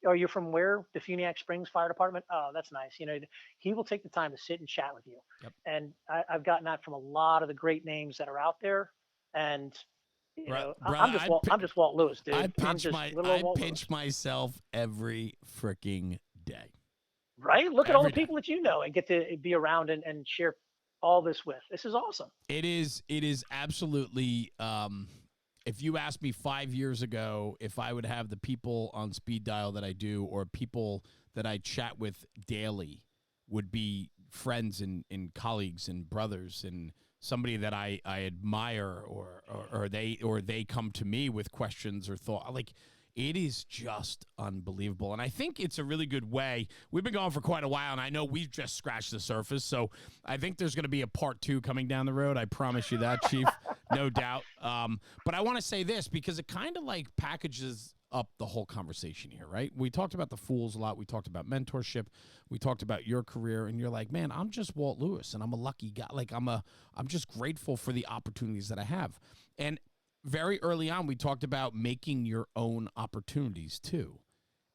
Are you from where? The Funiac Springs Fire Department? Oh, that's nice. He will take the time to sit and chat with you. Yep. And I've gotten that from a lot of the great names that are out there. And I'm just Walt Lewis, dude. I'm just little I Walt pinch Lewis. myself every freaking day. Right? Look at all the Every day. people that you know and get to be around and share all this with. This is awesome. It is absolutely if you asked me 5 years ago if I would have the people on speed dial that I do, or people that I chat with daily would be friends and colleagues and brothers and somebody that I admire, or they come to me with questions or thought, like, it is just unbelievable. And I think it's a really good way. We've been going for quite a while, and I know we've just scratched the surface. So I think there's going to be a part 2 coming down the road. I promise you that, Chief. No doubt. But I want to say this because it kind of like packages up the whole conversation here, right? We talked about the fools a lot. We talked about mentorship. We talked about your career, and you're like, man, I'm just Walt Lewis, and I'm a lucky guy. Like I'm just grateful for the opportunities that I have. And very early on, we talked about making your own opportunities too.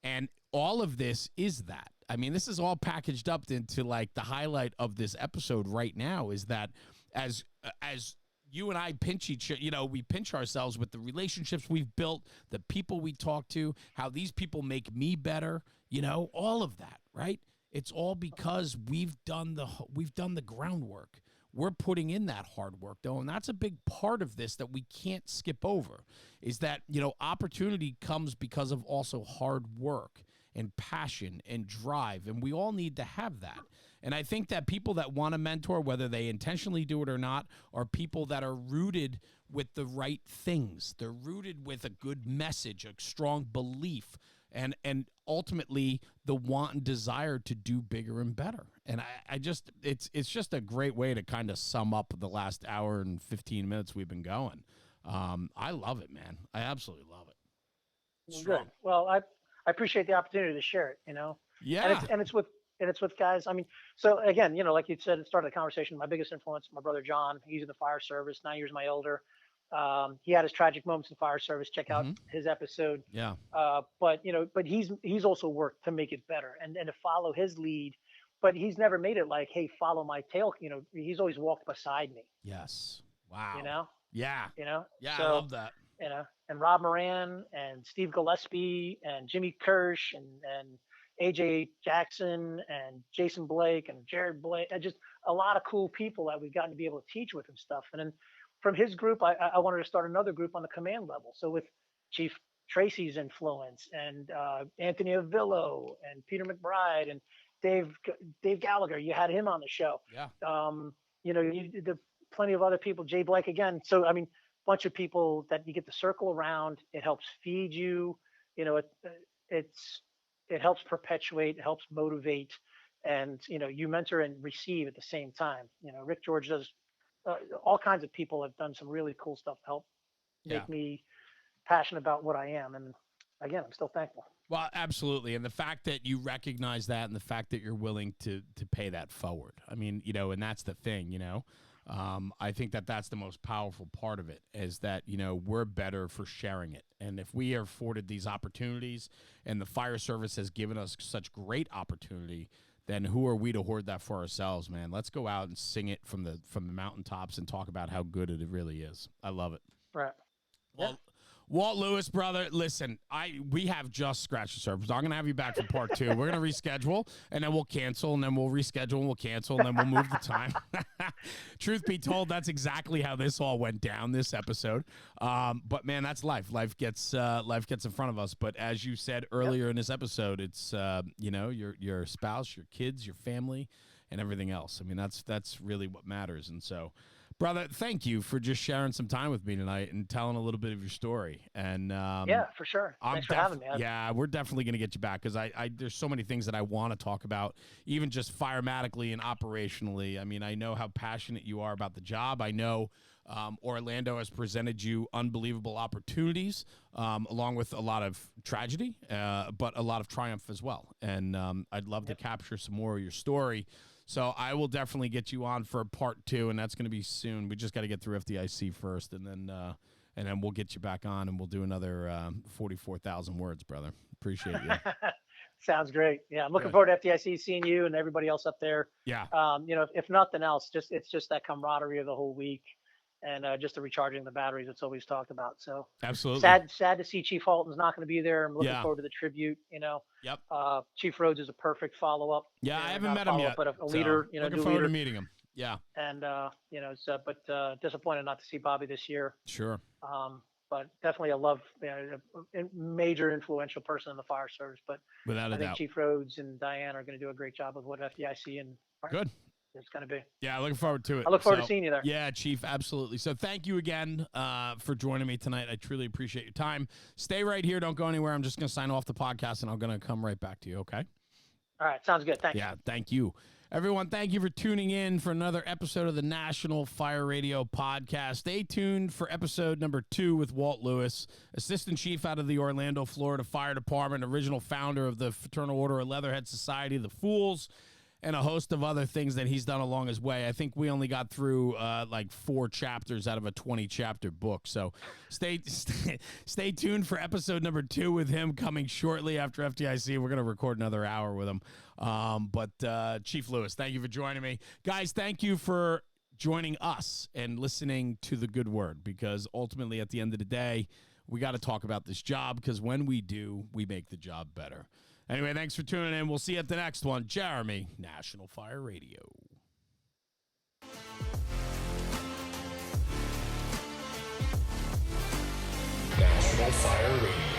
And all of this is that. I mean, this is all packaged up into like the highlight of this episode right now, is that as you and I we pinch ourselves with the relationships we've built, the people we talk to, how these people make me better, all of that, right? It's all because we've done the groundwork. We're putting in that hard work, though, and that's a big part of this that we can't skip over, is that, opportunity comes because of also hard work and passion and drive, and we all need to have that. And I think that people that want to mentor, whether they intentionally do it or not, are people that are rooted with the right things. They're rooted with a good message, a strong belief, and ultimately the want and desire to do bigger and better. And I just, it's just a great way to kind of sum up the last hour and 15 minutes we've been going. I love it, man. I absolutely love it. Strong. Good. Well, I appreciate the opportunity to share it. Yeah. And it's with guys. I mean, so again, like you said at the start of the conversation, my biggest influence, my brother John. He's in the fire service, 9 years my older. He had his tragic moments in fire service. Check out his episode. Yeah. But he's also worked to make it better and to follow his lead. But he's never made it like, hey, follow my tail. He's always walked beside me. Yes. Wow. Yeah. Yeah, So, I love that. And Rob Moran and Steve Gillespie and Jimmy Kirsch and AJ Jackson and Jason Blake and Jared Blake, and just a lot of cool people that we've gotten to be able to teach with and stuff. And then from his group, I wanted to start another group on the command level. So with Chief Tracy's influence and Anthony Avillo and Peter McBride and Dave Gallagher, you had him on the show. Yeah. The plenty of other people, Jay Blake again. So, I mean, bunch of people that you get to circle around. It helps feed you, it helps perpetuate, it helps motivate, and you mentor and receive at the same time. Rick George does. All kinds of people have done some really cool stuff to help make me passionate about what I am. And again, I'm still thankful. Well, absolutely. And the fact that you recognize that and the fact that you're willing to pay that forward. I mean, and that's the thing, I think that that's the most powerful part of it is that, we're better for sharing it. And if we are afforded these opportunities and the fire service has given us such great opportunity, then who are we to hoard that for ourselves, man? Let's go out and sing it from the mountaintops and talk about how good it really is. I love it. Right. Well, yeah. Walt Lewis, brother, listen, we have just scratched the surface. I'm going to have you back for part 2. We're going to reschedule, and then we'll cancel, and then we'll reschedule, and we'll cancel, and then we'll move the time. Truth be told, that's exactly how this all went down, this episode. But, man, that's life. Life gets in front of us. But as you said earlier in this episode, it's, your spouse, your kids, your family, and everything else. I mean, that's really what matters. And so, brother, thank you for just sharing some time with me tonight and telling a little bit of your story. And yeah, for sure. Thanks for having me. Yeah, we're definitely going to get you back because I there's so many things that I want to talk about, even just firematically and operationally. I mean, I know how passionate you are about the job. I know Orlando has presented you unbelievable opportunities, along with a lot of tragedy, but a lot of triumph as well. And I'd love to capture some more of your story. So I will definitely get you on for part 2, and that's going to be soon. We just got to get through FDIC first, and then we'll get you back on, and we'll do another 44,000 words, brother. Appreciate you. Sounds great. Yeah, I'm looking forward to FDIC, seeing you and everybody else up there. Yeah. If nothing else, it's just that camaraderie of the whole week, and just the recharging the batteries. It's always talked about. So absolutely sad to see Chief Halton's not going to be there. I'm looking forward to the tribute. Yep. Chief Rhodes is a perfect follow up. Yeah, I haven't met him yet, but a leader. Looking forward to meeting him. Yeah. And but disappointed not to see Bobby this year. Sure. But definitely a major influential person in the fire service. But without a doubt, Chief Rhodes and Diane are going to do a great job of what FDIC and good. It's going to be. Yeah, looking forward to it. I look forward to seeing you there. Yeah, Chief, absolutely. So thank you again for joining me tonight. I truly appreciate your time. Stay right here. Don't go anywhere. I'm just going to sign off the podcast, and I'm going to come right back to you, okay? All right, sounds good. Thanks. Yeah, thank you. Everyone, thank you for tuning in for another episode of the National Fire Radio Podcast. Stay tuned for episode number 2 with Walt Lewis, Assistant Chief out of the Orlando, Florida Fire Department, original founder of the Fraternal Order of Leatherhead Society, the Fools, and a host of other things that he's done along his way. I think we only got through like 4 chapters out of a 20-chapter book. So stay tuned for episode number 2 with him coming shortly after FDIC. We're going to record another hour with him. But Chief Lewis, thank you for joining me. Guys, thank you for joining us and listening to the good word, because ultimately at the end of the day, we got to talk about this job, because when we do, we make the job better. Anyway, thanks for tuning in. We'll see you at the next one. Jeremy, National Fire Radio. National Fire Radio.